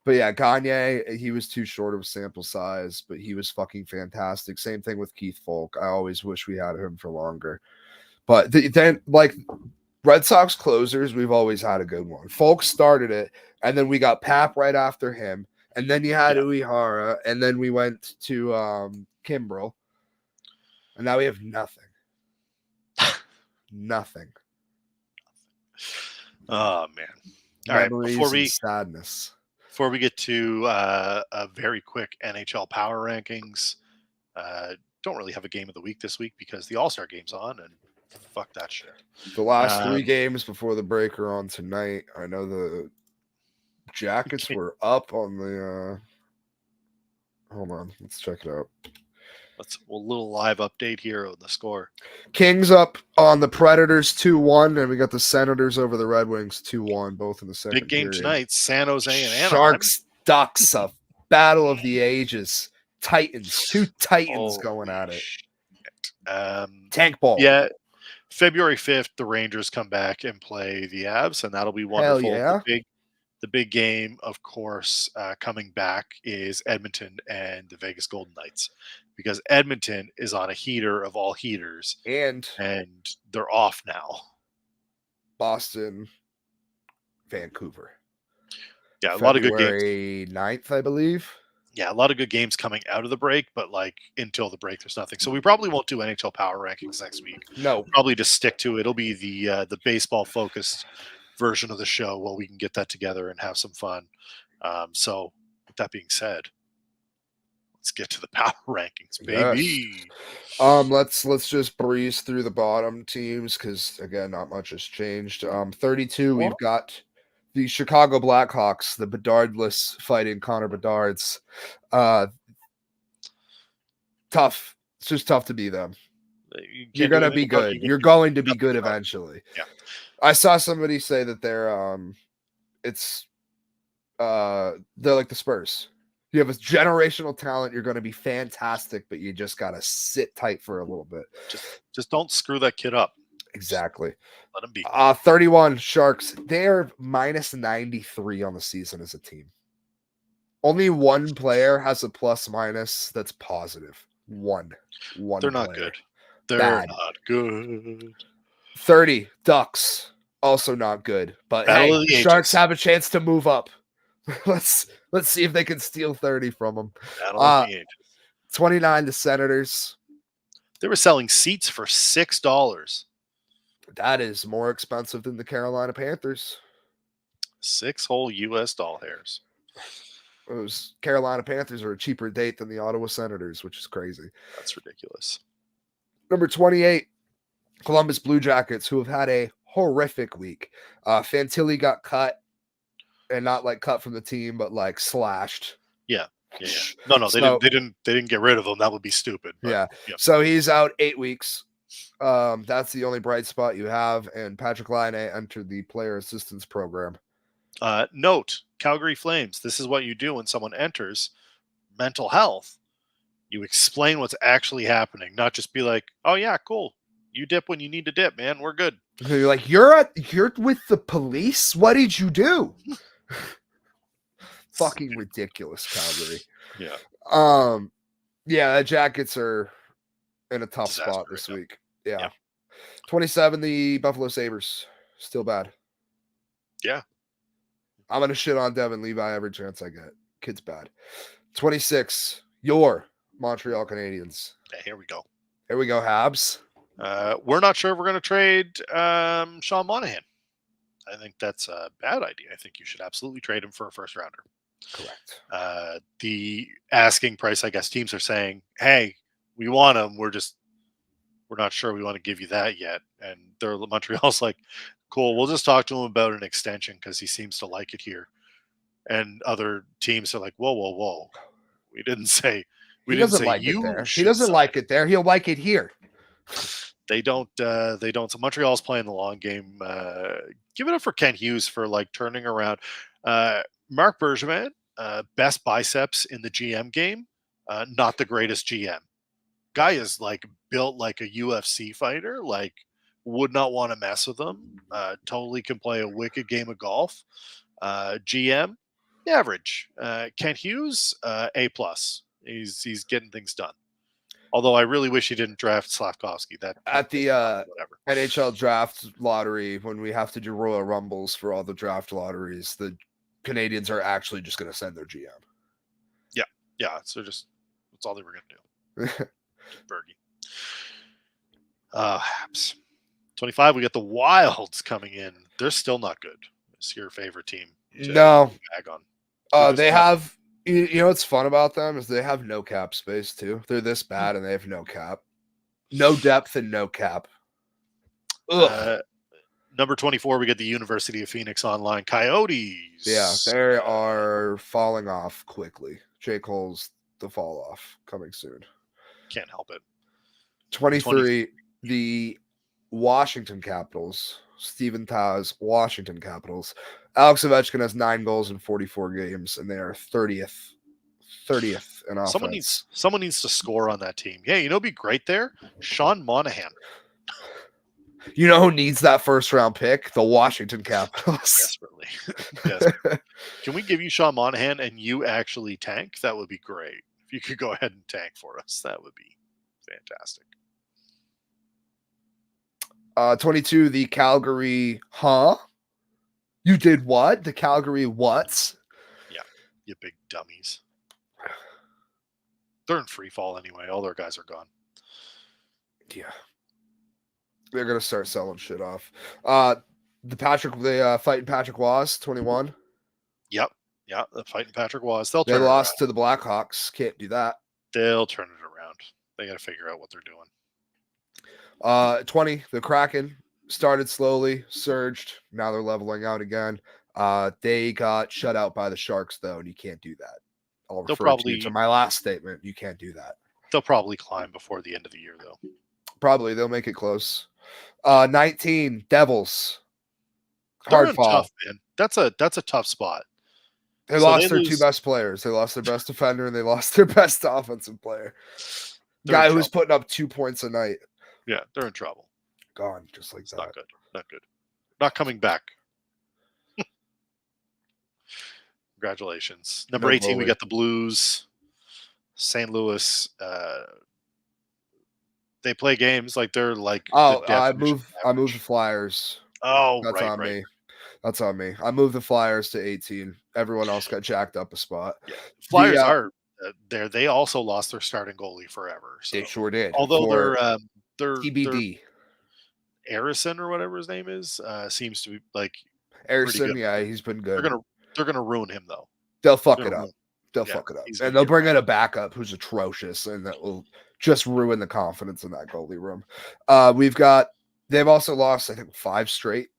But yeah, Gagne, he was too short of a sample size, but he was fucking fantastic. Same thing with Keith Folk. I always wish we had him for longer. But then, like, Red Sox closers, we've always had a good one. Folk started it, and then we got Pap right after him, and then you had Uehara, and then we went to Kimbrel, and now we have nothing. Nothing. Oh, man. All right, sadness. Before we get to a very quick NHL Power rankings, don't really have a game of the week this week because the All-Star game's on, and fuck that shit. The last 3 games before the break are on tonight. I know the Jackets were up on the hold on, let's check it out. A little live update here on the score. Kings up on the Predators 2-1, and we got the Senators over the Red Wings 2-1, both in the second big game period. tonight, San Jose and Anaheim. Sharks, Ducks, a battle of the ages. Titans, 2 Titans going at it. Tank ball. Yeah, February 5th, the Rangers come back and play the Avs, and that'll be wonderful. Hell yeah. The big game, of course, coming back is Edmonton and the Vegas Golden Knights, because Edmonton is on a heater of all heaters, and they're off now. Boston, Vancouver. Yeah, a lot of good games. February 9th, I believe. Yeah, a lot of good games coming out of the break, but like until the break, there's nothing. So we probably won't do NHL Power rankings next week. No, probably just stick to it. It'll be the baseball focused version of the show while we can get that together and have some fun. So with that being said, let's get to the power rankings, baby. Yes. Let's just breeze through the bottom teams because again, not much has changed. 32, we've got the Chicago Blackhawks, the Bedardless fighting Connor Bedards. Tough. It's just tough to be them. You're going to be good. You're going to be good eventually. Yeah. I saw somebody say that they're like the Spurs. You have a generational talent. You're going to be fantastic, but you just got to sit tight for a little bit. Just don't screw that kid up. Exactly. Let him be. 31 Sharks. They're minus 93 on the season as a team. Only one player has a plus minus that's positive. One. They're not player. good. They're Bad. not good. 30 Ducks. Also not good. But Battle hey, the Sharks have a chance to move up. Let's see if they can steal 30 from them. Battle of the Ages. 29 the Senators. They were selling seats for $6. That is more expensive than the Carolina Panthers. 6 whole US doll hairs. Those Carolina Panthers are a cheaper date than the Ottawa Senators, which is crazy. That's ridiculous. Number 28, Columbus Blue Jackets, who have had a horrific week. Fantilli got cut, and not like cut from the team, but like slashed. Yeah. No, they didn't get rid of him. That would be stupid. But, yeah. So he's out 8 weeks. That's the only bright spot you have. And Patrick Laine entered the player assistance program. Note, Calgary Flames. This is what you do when someone enters mental health. You explain what's actually happening, not just be like, "Oh yeah, cool. You dip when you need to dip, man. We're good." You're like, you're with the police. What did you do? Fucking ridiculous, Calgary. Yeah. Yeah, the Jackets are in a tough spot this week. Yeah. 27, the Buffalo Sabres. Still bad. Yeah. I'm going to shit on Devin Levi every chance I get. Kid's bad. 26, your Montreal Canadiens. Yeah, here we go. Here we go, Habs. We're not sure if we're going to trade Sean Monahan. I think that's a bad idea. I think you should absolutely trade him for a first rounder. Correct. The asking price, I guess teams are saying, hey, we want him. We're not sure we want to give you that yet. And Montreal's like, cool, we'll just talk to him about an extension because he seems to like it here. And other teams are like, whoa. We didn't say he doesn't like it there. He doesn't like it there. He'll like it here. They don't. So Montreal's playing the long game. Give it up for Kent Hughes for like turning around. Marc Bergevin, best biceps in the GM game. Not the greatest GM. Guy is like built like a UFC fighter. Like would not want to mess with him. Totally can play a wicked game of golf. GM, average. Kent Hughes, A+. He's getting things done. Although I really wish he didn't draft Slavkovsky. That at the NHL draft lottery, when we have to do Royal Rumbles for all the draft lotteries, the Canadians are actually just going to send their GM. Yeah. So that's all they were going to do. Bergie. Habs. 25. We got the Wilds coming in. They're still not good. It's your favorite team. No. Bag on. They have. You know what's fun about them is they have no cap space too. They're this bad and they have no cap, no depth and no cap. Number 24, we get the University of Phoenix online Coyotes. Yeah, they are falling off quickly. J. Cole's the fall off coming soon. Can't help it. 23, the Washington Capitals. Steven Taz, Washington Capitals. Alex Ovechkin has 9 goals in 44 games, and they are 30th in offense. Someone needs to score on that team. Yeah, it'd be great there. Sean Monahan. You know who needs that first round pick? The Washington Capitals. Desperately. Can we give you Sean Monahan and you actually tank? That would be great. If you could go ahead and tank for us, that would be fantastic. 22, the Calgary, You did what? The Calgary whats? Yeah, you big dummies. They're in free fall anyway. All their guys are gone. Yeah. They're going to start selling shit off. The fighting Patrick Waugh, 21. Yep. Yeah, the fighting Patrick Waugh. They lost to the Blackhawks. Can't do that. They'll turn it around. They got to figure out what they're doing. 20, the Kraken started slowly, surged. Now they're leveling out again. They got shut out by the Sharks, though, and you can't do that. I'll refer to my last statement. You can't do that. They'll probably climb before the end of the year, though. Probably they'll make it close. 19 Devils. They're Hard in fall. tough, man. That's a tough spot. They So lost they their lose- two best players. They lost their best defender and they lost their best offensive player. They're Guy in who was trouble. putting up 2 points a night. Yeah, they're in trouble. Gone just like It's that. not good. Not good. Not coming back. Congratulations. Number No 18, we goalie. got the Blues. St. Louis. They play games like they're like. Oh, the I definition moved of the average. Flyers. Oh, That's right, on right. me. That's on me. I moved the Flyers to 18. Everyone else got jacked up a spot. Yeah. Flyers The, are there. They also lost their starting goalie forever. So. They sure did. Although For they're TBD. Harrison or whatever his name is seems to be like Harrison, good. yeah, he's been good. They're gonna ruin him though. They'll fuck They're it gonna up. They'll yeah, fuck it up. he's gonna And they'll get bring in a backup who's atrocious, and that will just ruin the confidence in that goalie room. They've also lost, I think, 5 straight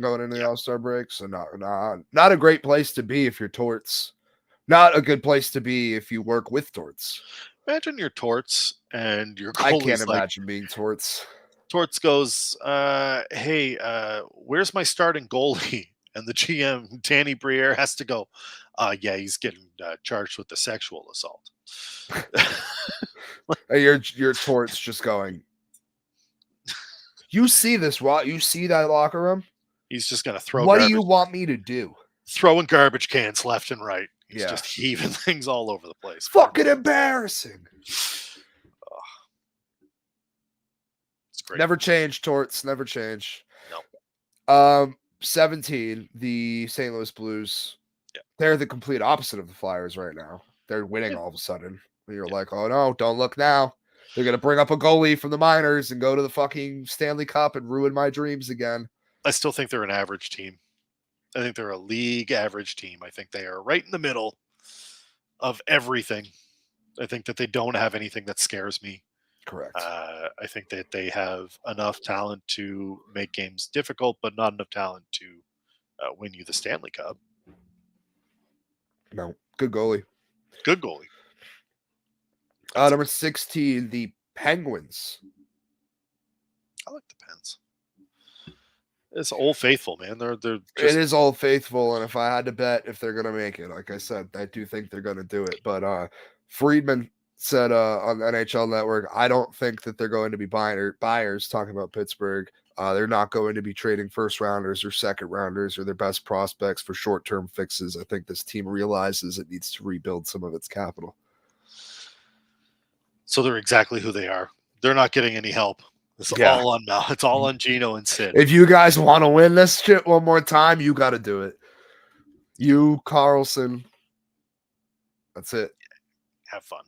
going into the All-Star break. So not a great place to be if you're Torts. Not a good place to be if you work with Torts. Imagine your Torts and your I goalie's can't imagine being Torts. Torts goes, hey, where's my starting goalie? And the GM, Danny Briere, has to go, yeah, he's getting charged with the sexual assault. Your Torts just going, you see this, what? You see that locker room? He's just going to throw What do you want me to do? Throwing garbage cans left and right. He's Yeah. just heaving things all over the place. Fucking embarrassing. It's great. Never change, Torts. Never change. No. 17, the St. Louis Blues. Yeah. They're the complete opposite of the Flyers right now. They're winning all of a sudden. You're Yeah. like, oh no, don't look now. They're going to bring up a goalie from the minors and go to the fucking Stanley Cup and ruin my dreams again. I still think they're an average team. I think they're a league average team. I think they are right in the middle of everything. I think that they don't have anything that scares me. Correct. I think that they have enough talent to make games difficult, but not enough talent to win you the Stanley Cup. No, good goalie. Good goalie. Number 16, the Penguins. I like the Pens. It's Old Faithful, man. They're just, It is Old Faithful, and if I had to bet if they're going to make it, like I said, I do think they're going to do it. But Friedman said on the NHL Network, I don't think that they're going to be buyers, talking about Pittsburgh. They're not going to be trading first rounders or second rounders or their best prospects for short-term fixes. I think this team realizes it needs to rebuild some of its capital. So they're exactly who they are. They're not getting any help. It's all on Mel. It's all on Gino and Sid. If you guys want to win this shit one more time, you got to do it. You, Carlson. That's it. Have fun.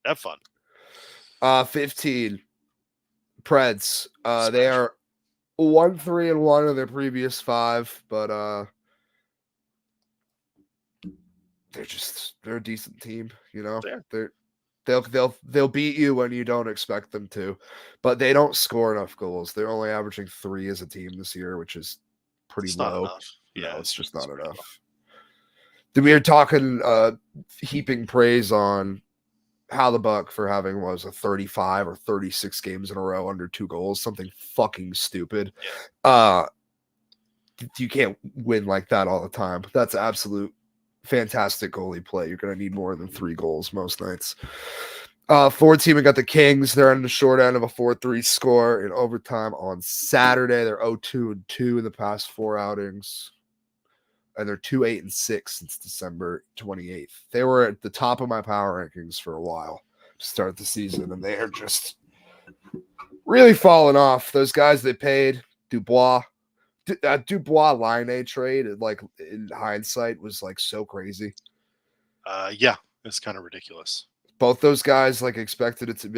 Have fun. 15. Preds. They are 1-3-1 of their previous 5, but they're a decent team, you know. They'll beat you when you don't expect them to, but they don't score enough goals. They're only averaging 3 as a team this year, which is pretty low. Not enough. Yeah, it's just not enough. Then we were talking, heaping praise on Hallebuck for having a 35 or 36 games in a row under 2 goals, something fucking stupid. You can't win like that all the time. That's absolute fantastic goalie play. You're going to need more than 3 goals most nights. 4 we got the Kings. They're on the short end of a 4-3 score in overtime on Saturday. They're 0-2-2 in the past 4 outings. And they're 2-8-6 since December 28th. They were at the top of my power rankings for a while to start the season, and they are just really falling off. Those guys they paid, Dubois Line trade, like in hindsight, was like so crazy. Yeah, it's kind of ridiculous. Both those guys expected that to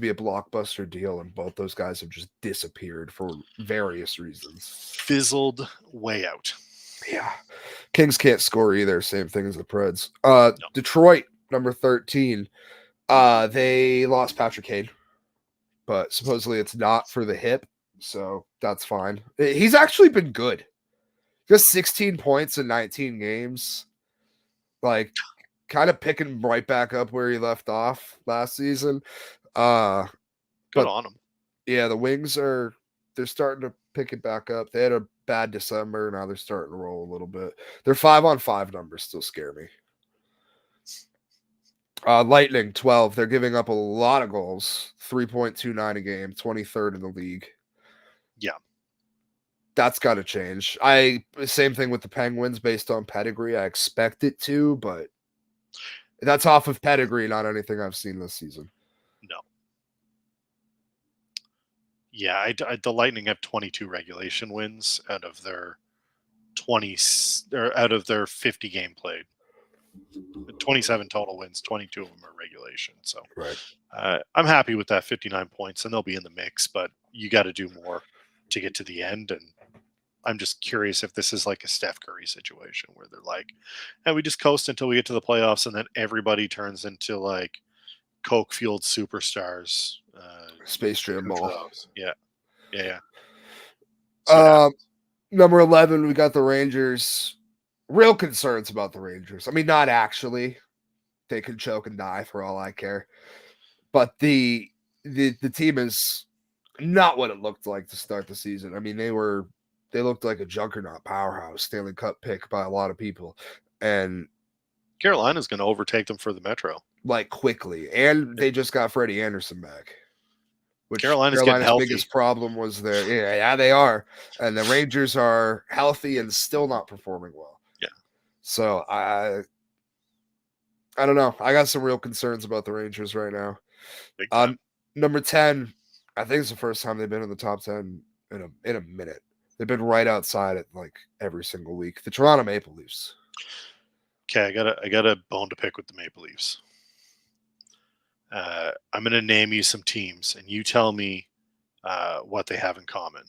be a blockbuster deal, and both those guys have just disappeared for various reasons. Fizzled way out. Yeah. Kings can't score either. Same thing as the Preds. Detroit, number 13. They lost Patrick Kane, but supposedly it's not for the hip, so that's fine. He's actually been good. Just 16 points in 19 games. Kind of picking right back up where he left off last season. Good But on them. yeah, the Wings they're starting to pick it back up. They had a bad December. Now they're starting to roll a little bit. Their 5-on-5 numbers still scare me. Lightning 12. They're giving up a lot of goals. 3.29 a game, 23rd in the league. Yeah. That's got to change. Same thing with the Penguins based on pedigree. I expect it to, but that's off of pedigree, not anything I've seen this season. No. Yeah, the Lightning have 22 regulation wins out of their 20 or out of their 50 game played. 27 total wins, 22 of them are regulation. So right. I'm happy with that 59 points, and they'll be in the mix, but you got to do more to get to the end. And I'm just curious if this is like a Steph Curry situation where they're like, and we just coast until we get to the playoffs, and then everybody turns into like Coke fueled superstars. Space Jam ball. Yeah. Number 11, we got the Rangers. Real concerns about the Rangers. I mean, not actually. They can choke and die for all I care. But the team is not what it looked like to start the season. I mean, they looked like a juggernaut powerhouse, Stanley Cup pick by a lot of people. And Carolina's going to overtake them for the Metro. Like quickly. And they just got Freddie Anderson back. Which Carolina's biggest problem was yeah, they are. And the Rangers are healthy and still not performing well. Yeah. So I don't know. I got some real concerns about the Rangers right now. Number 10, I think it's the first time they've been in the top 10 in a minute. They've been right outside it like every single week. The Toronto Maple Leafs. Okay, I got a bone to pick with the Maple Leafs. I'm going to name you some teams, and you tell me what they have in common.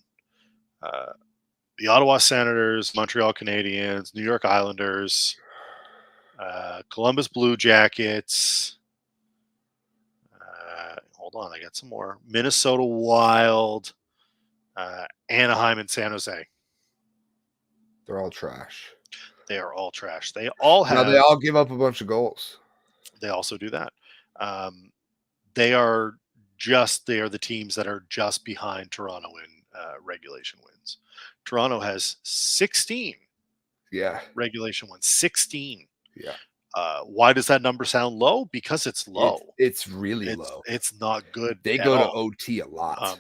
The Ottawa Senators, Montreal Canadiens, New York Islanders, Columbus Blue Jackets. Hold on, I got some more. Minnesota Wild, Anaheim, and San Jose. They're all trash. They are all trash. They all have. Now they all give up a bunch of goals. They also do that. They are the teams that are just behind Toronto in regulation wins. Toronto has 16. Yeah. Regulation wins. 16. Yeah. Why does that number sound low? Because it's low. It's really low. It's not good. They go to OT a lot.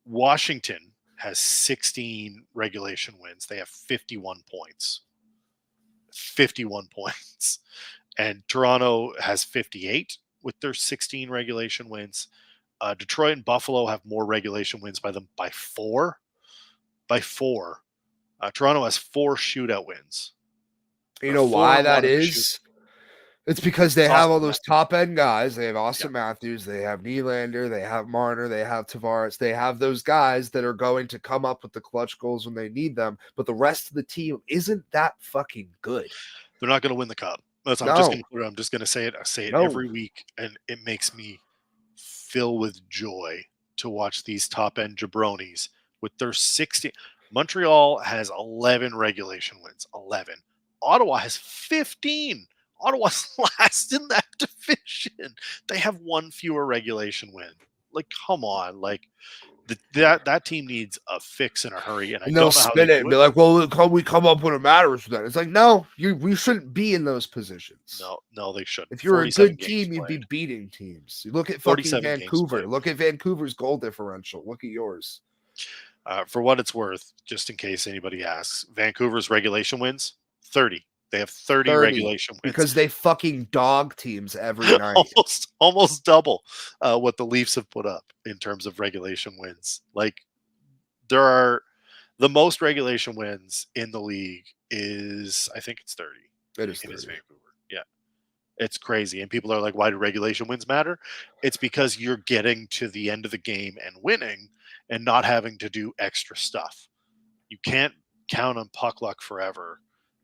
Washington has 16 regulation wins. They have 51 points. 51 points. And Toronto has 58 with their 16 regulation wins. Detroit and Buffalo have more regulation wins by them by 4. By 4. Toronto has 4 shootout wins. You know why that is? It's because they have all those top-end guys. They have Austin Matthews. They have Nylander. They have Marner. They have Tavares. They have those guys that are going to come up with the clutch goals when they need them. But the rest of the team isn't that fucking good. They're not going to win the cup. I'm just going to say it. I say it every week, and it makes me fill with joy to watch these top-end jabronis with their 60. Montreal has 11 regulation wins. 11. Ottawa has 15. Ottawa's last in that division. They have 1 fewer regulation win. Like, come on. Like, that team needs a fix in a hurry. And they'll spin it and be like, well, we come up when it matters for that. It's like, no, we shouldn't be in those positions. No, they shouldn't. If you're a good team, you'd be beating teams. You look at fucking Vancouver. Look at Vancouver's goal differential. Look at yours. For what it's worth, just in case anybody asks, Vancouver's regulation wins, 30. They have 30 regulation wins. Because they fucking dog teams every night. almost double what the Leafs have put up in terms of regulation wins. Like, there are the most regulation wins in the league is, I think it's 30. It is 30. It is Vancouver. Yeah. It's crazy. And people are like, why do regulation wins matter? It's because you're getting to the end of the game and winning and not having to do extra stuff. You can't count on puck luck forever.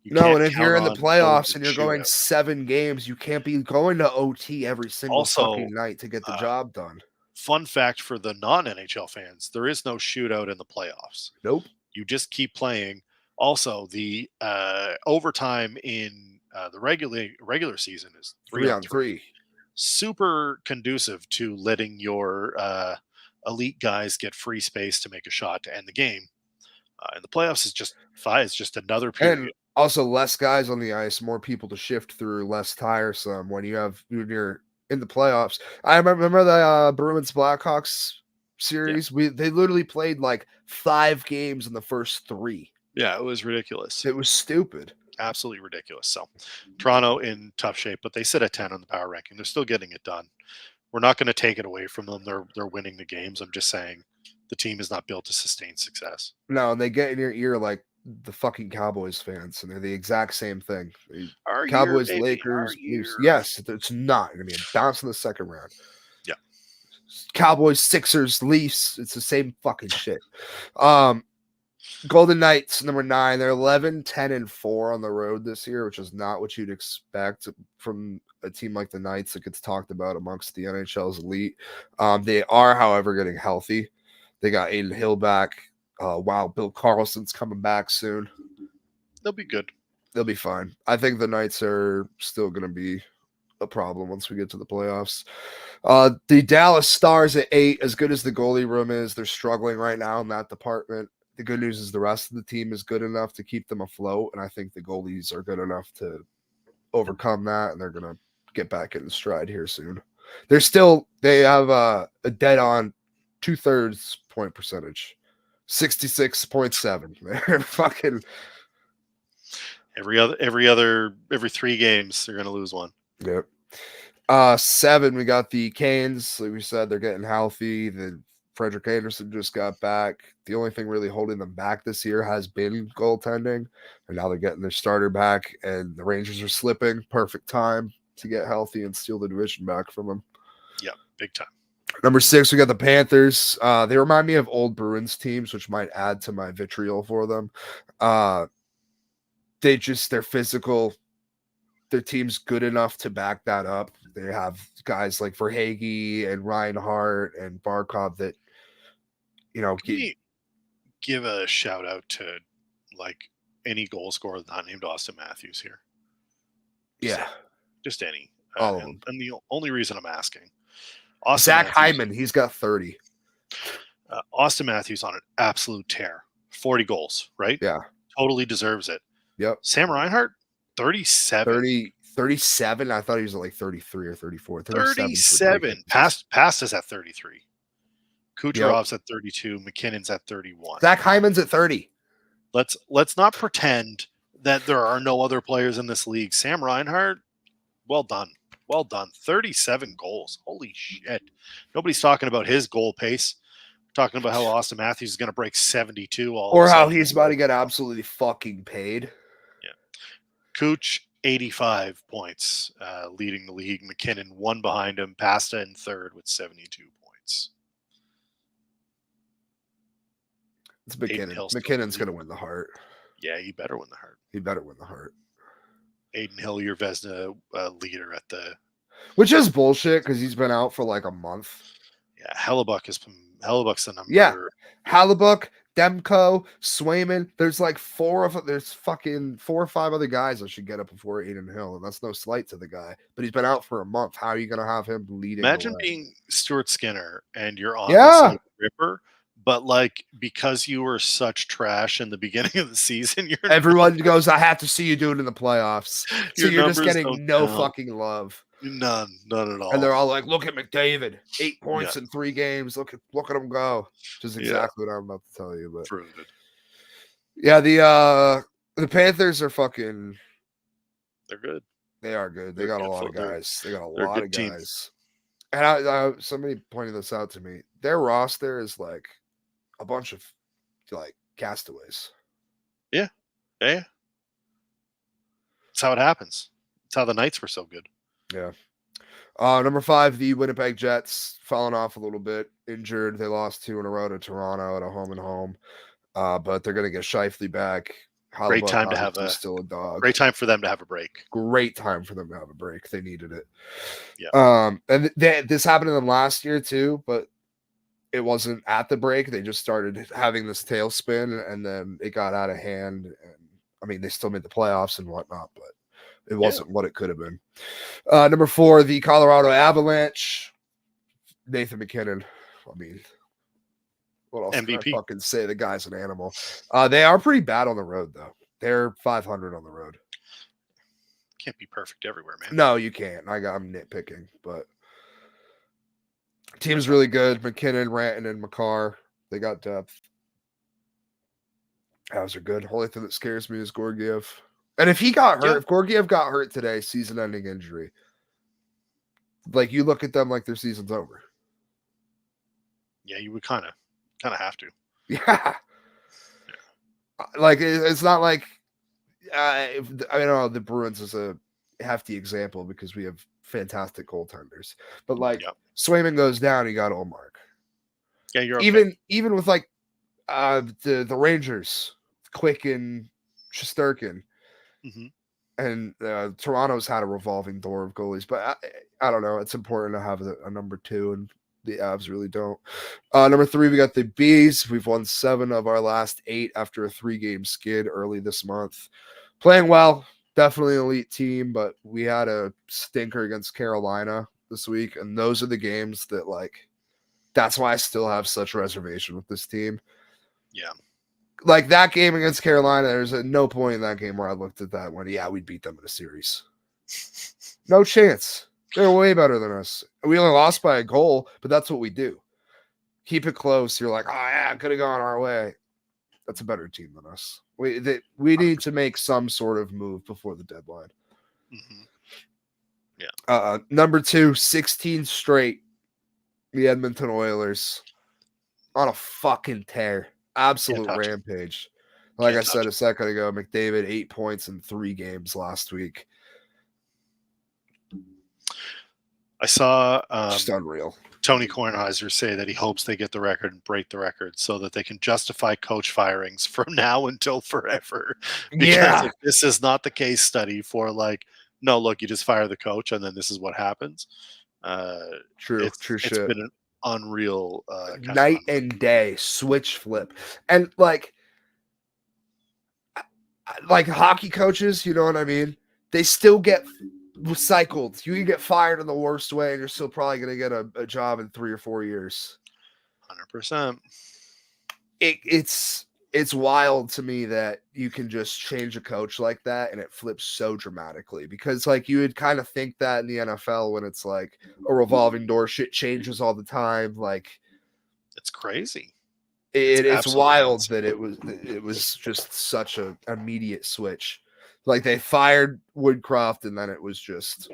And if you're in the playoffs and you're going 7 games, you can't be going to OT every single fucking night to get the job done. Fun fact for the non-NHL fans, there is no shootout in the playoffs. Nope. You just keep playing. Also, the overtime in the regular season is 3 on 3. super conducive to letting your elite guys get free space to make a shot to end the game. And the playoffs is just fine. It's just another period. And also less guys on the ice, more people to shift through, less tiresome when you're in the playoffs. I remember the Bruins Blackhawks series. They literally played like 5 games in the first 3. Yeah, it was ridiculous. It was stupid. Absolutely ridiculous. So Toronto in tough shape, but they sit at 10 on the power ranking. They're still getting it done. We're not going to take it away from them. They're winning the games. I'm just saying the team is not built to sustain success. No, and they get in your ear like the fucking Cowboys fans, and they're the exact same thing. Cowboys, Lakers, yes, it's not going to be a bounce in the second round. Yeah. Cowboys, Sixers, Leafs, it's the same fucking shit. Golden Knights, number 9. They're 11, 10, and 4 on the road this year, which is not what you'd expect from a team like the Knights that gets talked about amongst the NHL's elite. They are, however, getting healthy. They got Aiden Hill back. Wow, Bill Carlson's coming back soon. They'll be good. They'll be fine. I think the Knights are still going to be a problem once we get to the playoffs. The Dallas Stars at 8, as good as the goalie room is, they're struggling right now in that department. The good news is the rest of the team is good enough to keep them afloat, and I think the goalies are good enough to overcome that, and they're going to get back in stride here soon. They have a dead-on 2/3 point percentage, 66.7. They're fucking every 3 games they're going to lose one. Yep. 7, we got the Canes. Like we said, they're getting healthy. The Frederick Anderson just got back. The only thing really holding them back this year has been goaltending, and now they're getting their starter back, and the Rangers are slipping. Perfect time to get healthy and steal the division back from them. Yeah, big time. Number 6, we got the Panthers. They remind me of old Bruins teams, which might add to my vitriol for them. They're physical. Their team's good enough to back that up. They have guys like Verhaeghe and Reinhart and Barkov that, give a shout out to like any goal scorer not named Austin Matthews here. Yeah. Just any. All of them. And the only reason I'm asking. Zach Hyman, he's got 30. Austin Matthews on an absolute tear. 40 goals, right? Yeah. Totally deserves it. Yep. Sam Reinhart, 37. 37. I thought he was at like 33 or 34. 37. Past is at 33. Kucherov's at 32. McKinnon's at 31. Zach Hyman's at 30. Let's not pretend that there are no other players in this league. Sam Reinhart, well done. Well done. 37 goals. Holy shit. Nobody's talking about his goal pace. We're talking about how Austin Matthews is going to break 72. Or how he's about to get absolutely fucking paid. Yeah. Kuch, 85 points, leading the league. McKinnon, 1 behind him. Pasta in 3rd with 72 points. It's McKinnon. McKinnon's going to win the Hart. Yeah, he better win the Hart. Aiden Hill, your Vezina leader at the... Which is bullshit because he's been out for like a month. Yeah, Hellebuck's the number. Yeah, Hellebuck, Demko, Swayman. There's like 4 or 5 other guys that should get up before Aiden Hill, and that's no slight to the guy. But he's been out for a month. How are you going to have him leading? Imagine being Stuart Skinner and you're on the Ripper, but like because you were such trash in the beginning of the season, everyone goes, "I have to see you do it in the playoffs." So you're just getting no fucking love. None at all. And they're all like, "Look at McDavid, 8 points in 3 games. Look at him go." Which is exactly what I'm about to tell you. But yeah, the Panthers are fucking. They're good. They are good. They got a lot of guys. They got a lot of guys. And somebody pointed this out to me. Their roster is like a bunch of like castaways. Yeah. That's how it happens. That's how the Knights were so good. Yeah. Number 5, the Winnipeg Jets, falling off a little bit, injured. They lost 2 in a row to Toronto at a home and home. But they're going to get Scheifele back. Great time to have still a dog. Great time for them to have a break. Great time for them to have a break. They needed it. Yeah. And this happened to them last year too, but it wasn't at the break. They just started having this tailspin, and then it got out of hand. And I mean, they still made the playoffs and whatnot, but It wasn't what it could have been. Number 4, the Colorado Avalanche. Nathan McKinnon. I mean, what else MVP. can I fucking say? The guy's an animal. They are pretty bad on the road, though. They're 500 on the road. Can't be perfect everywhere, man. No, you can't. I'm nitpicking, but team's really good. McKinnon, Ranton, and Makar. They got depth. Avs are good. Only thing that scares me is Georgiev. And if he got hurt, if Georgiev got hurt today, season-ending injury, like you look at them like their season's over. Yeah, you would kind of have to. Yeah. Like it's not like I don't know. The Bruins is a hefty example because we have fantastic goaltenders, but like Swayman goes down, you got Ullmark. Yeah, you're okay. Even with like the Rangers, Quick and Shesterkin, and Toronto's had a revolving door of goalies, but I don't know. It's important to have a number 2, and the Avs really don't. Number 3, we got the Bees. We've won 7 of our last 8 after a 3-game skid early this month. Playing well, definitely an elite team, but we had a stinker against Carolina this week, and those are the games that, like, that's why I still have such reservation with this team. Yeah. Like, that game against Carolina, there's no point in that game where I looked at that and went, yeah, we'd beat them in a series. No chance. They're way better than us. We only lost by a goal, but that's what we do. Keep it close. You're like, oh, yeah, could have gone our way. That's a better team than us. We need to make some sort of move before the deadline. Yeah. Number 2, 16 straight. The Edmonton Oilers on a fucking tear. Absolute rampage. Like I said a second ago, McDavid 8 points in 3 games last week. I saw just unreal. Tony Kornheiser say that he hopes they get the record and break the record so that they can justify coach firings from now until forever. Because if this is not the case study for like, no, look, you just fire the coach and then this is what happens. True it's shit. Been an unreal night and day switch flip. And like hockey coaches, you know what I mean? They still get recycled. You can get fired in the worst way and you're still probably going to get a job in 3 or 4 years. 100%. It's wild to me that you can just change a coach like that and it flips so dramatically, because like you would kind of think that in the NFL when it's like a revolving door, shit changes all the time. Like it's crazy. It's wild that it was just such an immediate switch. Like they fired Woodcroft and then it was just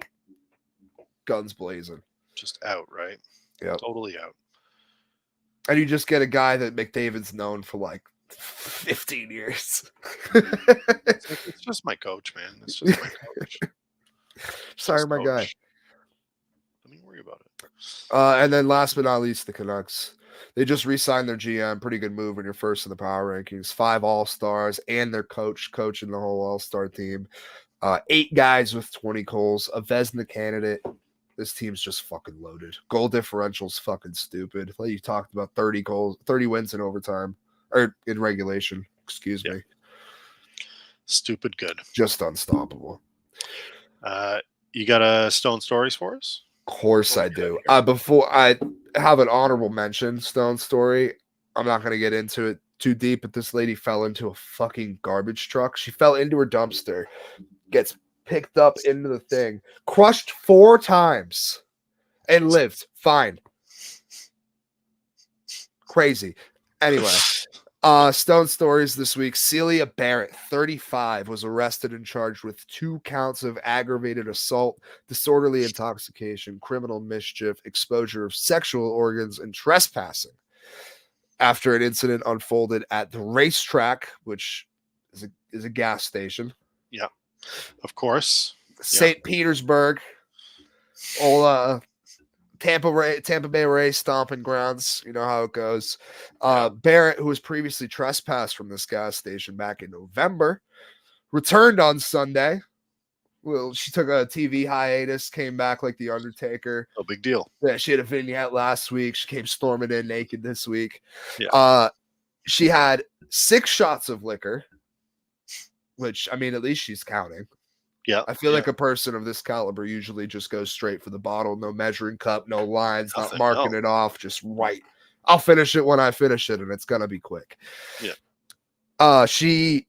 guns blazing. Just out, right? Yeah. Totally out. And you just get a guy that McDavid's known for like 15 years. It's just my coach, man. It's just my coach. Sorry, my guy. Don't even worry about it. And then last but not least, the Canucks. They just re-signed their GM. Pretty good move when you're first in the power rankings. 5 All-Stars and their coaching the whole All-Star team. 8 guys with 20 goals. A Vezina candidate. This team's just fucking loaded. Goal differential's fucking stupid. Like you talked about 30 goals, 30 wins in overtime. Or in regulation. Excuse me. Stupid good. Just unstoppable. You got a Stone Stories for us? Of course I do. Before I have an honorable mention, Stone Story. I'm not going to get into it too deep, but this lady fell into a fucking garbage truck. She fell into her dumpster, gets picked up into the thing, crushed 4 times, and lived fine. Crazy. Anyway, Stone Stories this week. Celia Barrett, 35, was arrested and charged with 2 counts of aggravated assault, disorderly intoxication, criminal mischief, exposure of sexual organs, and trespassing after an incident unfolded at the racetrack, which is a gas station. Yeah, of course. St. Petersburg, old Tampa Bay Rays stomping grounds. You know how it goes. Barrett, who was previously trespassed from this gas station back in November, returned on Sunday. Well, she took a TV hiatus, came back like The Undertaker. No big deal. Yeah, she had a vignette last week. She came storming in naked this week. Yeah. She had 6 shots of liquor, which, I mean, at least she's counting. Yeah. I feel like a person of this caliber usually just goes straight for the bottle, no measuring cup, no lines, not marking it off, just right. I'll finish it when I finish it, and it's gonna be quick. Yeah. She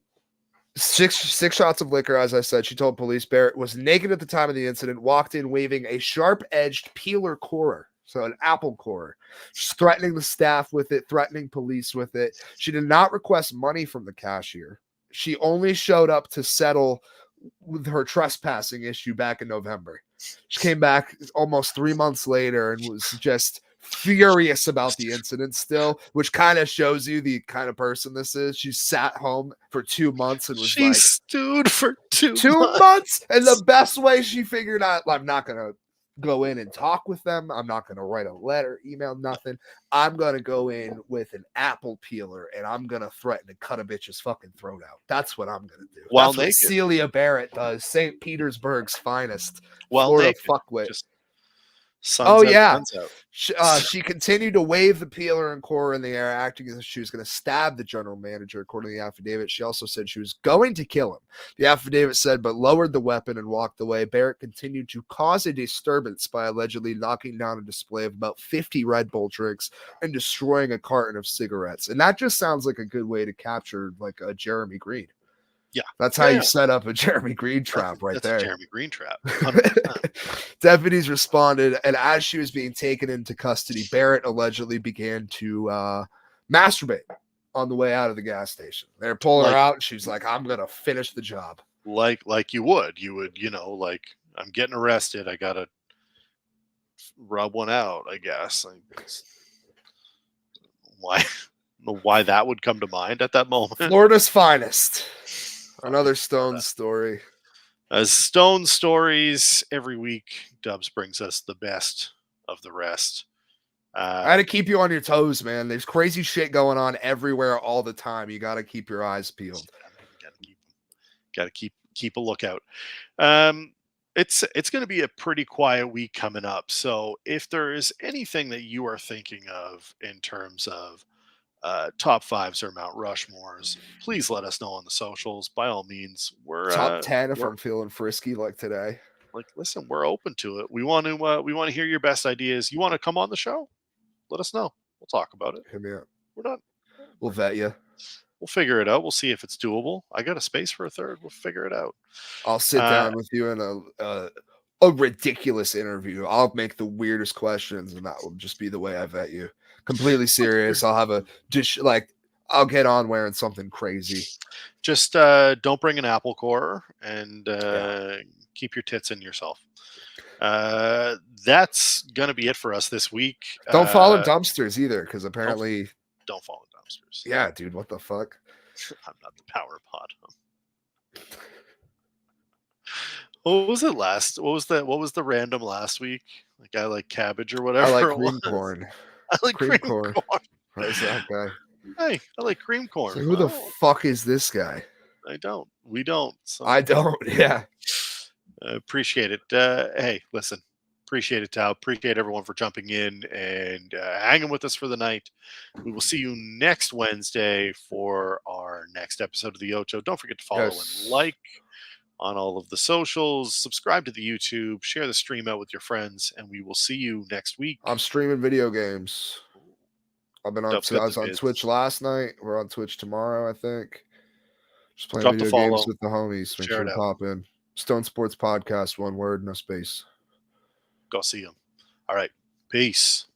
six shots of liquor, as I said. She told police Barrett was naked at the time of the incident, walked in waving a sharp-edged peeler corer, so an apple corer. She's threatening the staff with it, threatening police with it. She did not request money from the cashier. She only showed up to settle with her trespassing issue back in November. She came back almost 3 months later and was just furious about the incident still, which kind of shows you the kind of person this is. She sat home for 2 months and was she stewed for 2 months. And the best way she figured out, I'm not going to go in and talk with them. I'm not going to write a letter, email, nothing. I'm going to go in with an apple peeler and I'm going to threaten to cut a bitch's fucking throat out. That's what I'm going to do. While That's what naked. Celia Barrett does. St. Petersburg's finest. While Florida naked. fuckwit. Just she continued to wave the peeler and core in the air, acting as if she was going to stab the general manager, according to the affidavit. She also said she was going to kill him. The affidavit said, but lowered the weapon and walked away. Barrett continued to cause a disturbance by allegedly knocking down a display of about 50 Red Bull drinks and destroying a carton of cigarettes. And that just sounds like a good way to capture like a Jeremy Green. Yeah. That's how you set up a Jeremy Green trap that's there. A Jeremy Green trap. Deputies responded, and as she was being taken into custody, Barrett allegedly began to masturbate on the way out of the gas station. They're pulling her out, and she's like, I'm going to finish the job. Like you would, like, I'm getting arrested. I got to rub one out, I guess. Why that would come to mind at that moment. Florida's finest. Another Stone story. As Stone stories every week, Dubs brings us the best of the rest. I had to keep you on your toes, man. There's crazy shit going on everywhere all the time. You got to keep your eyes peeled. Got to keep a lookout. It's going to be a pretty quiet week coming up. So if there is anything that you are thinking of in terms of top fives or Mount Rushmores, please let us know on the socials. By all means, we're top 10 if I'm feeling frisky like today. Like, listen, we're open to it. We want to hear your best ideas. You want to come on the show? Let us know. We'll talk about it. Hit me up. We're not. We'll vet you. We'll figure it out. We'll see if it's doable. I got a space for a third. We'll figure it out. I'll sit down with you in a ridiculous interview. I'll make the weirdest questions, and that will just be the way I vet you. Completely serious. I'll have a dish, like I'll get on wearing something crazy. Just don't bring an apple core and keep your tits in yourself. That's gonna be it for us this week. Don't follow dumpsters either, because apparently don't follow dumpsters. Yeah, dude, what the fuck? I'm not the power pod. What was the random last week? Like, I like cabbage or whatever. I like cream corn. I like cream corn. Who's that guy? Hey, I like cream corn. So who the fuck is this guy? I don't. We don't. So. I don't. Yeah. Appreciate it. Hey, listen. Appreciate it, Tao. Appreciate everyone for jumping in and hanging with us for the night. We will see you next Wednesday for our next episode of the Ocho. Don't forget to follow and like on all of the socials. Subscribe to the YouTube. Share the stream out with your friends, and we will see you next week. I'm streaming video games. I was on Twitch last night. We're on Twitch tomorrow, I think. Just playing video games with the homies. Make sure to pop in. Stone Sports Podcast, one word, no space. Go see them. All right. Peace.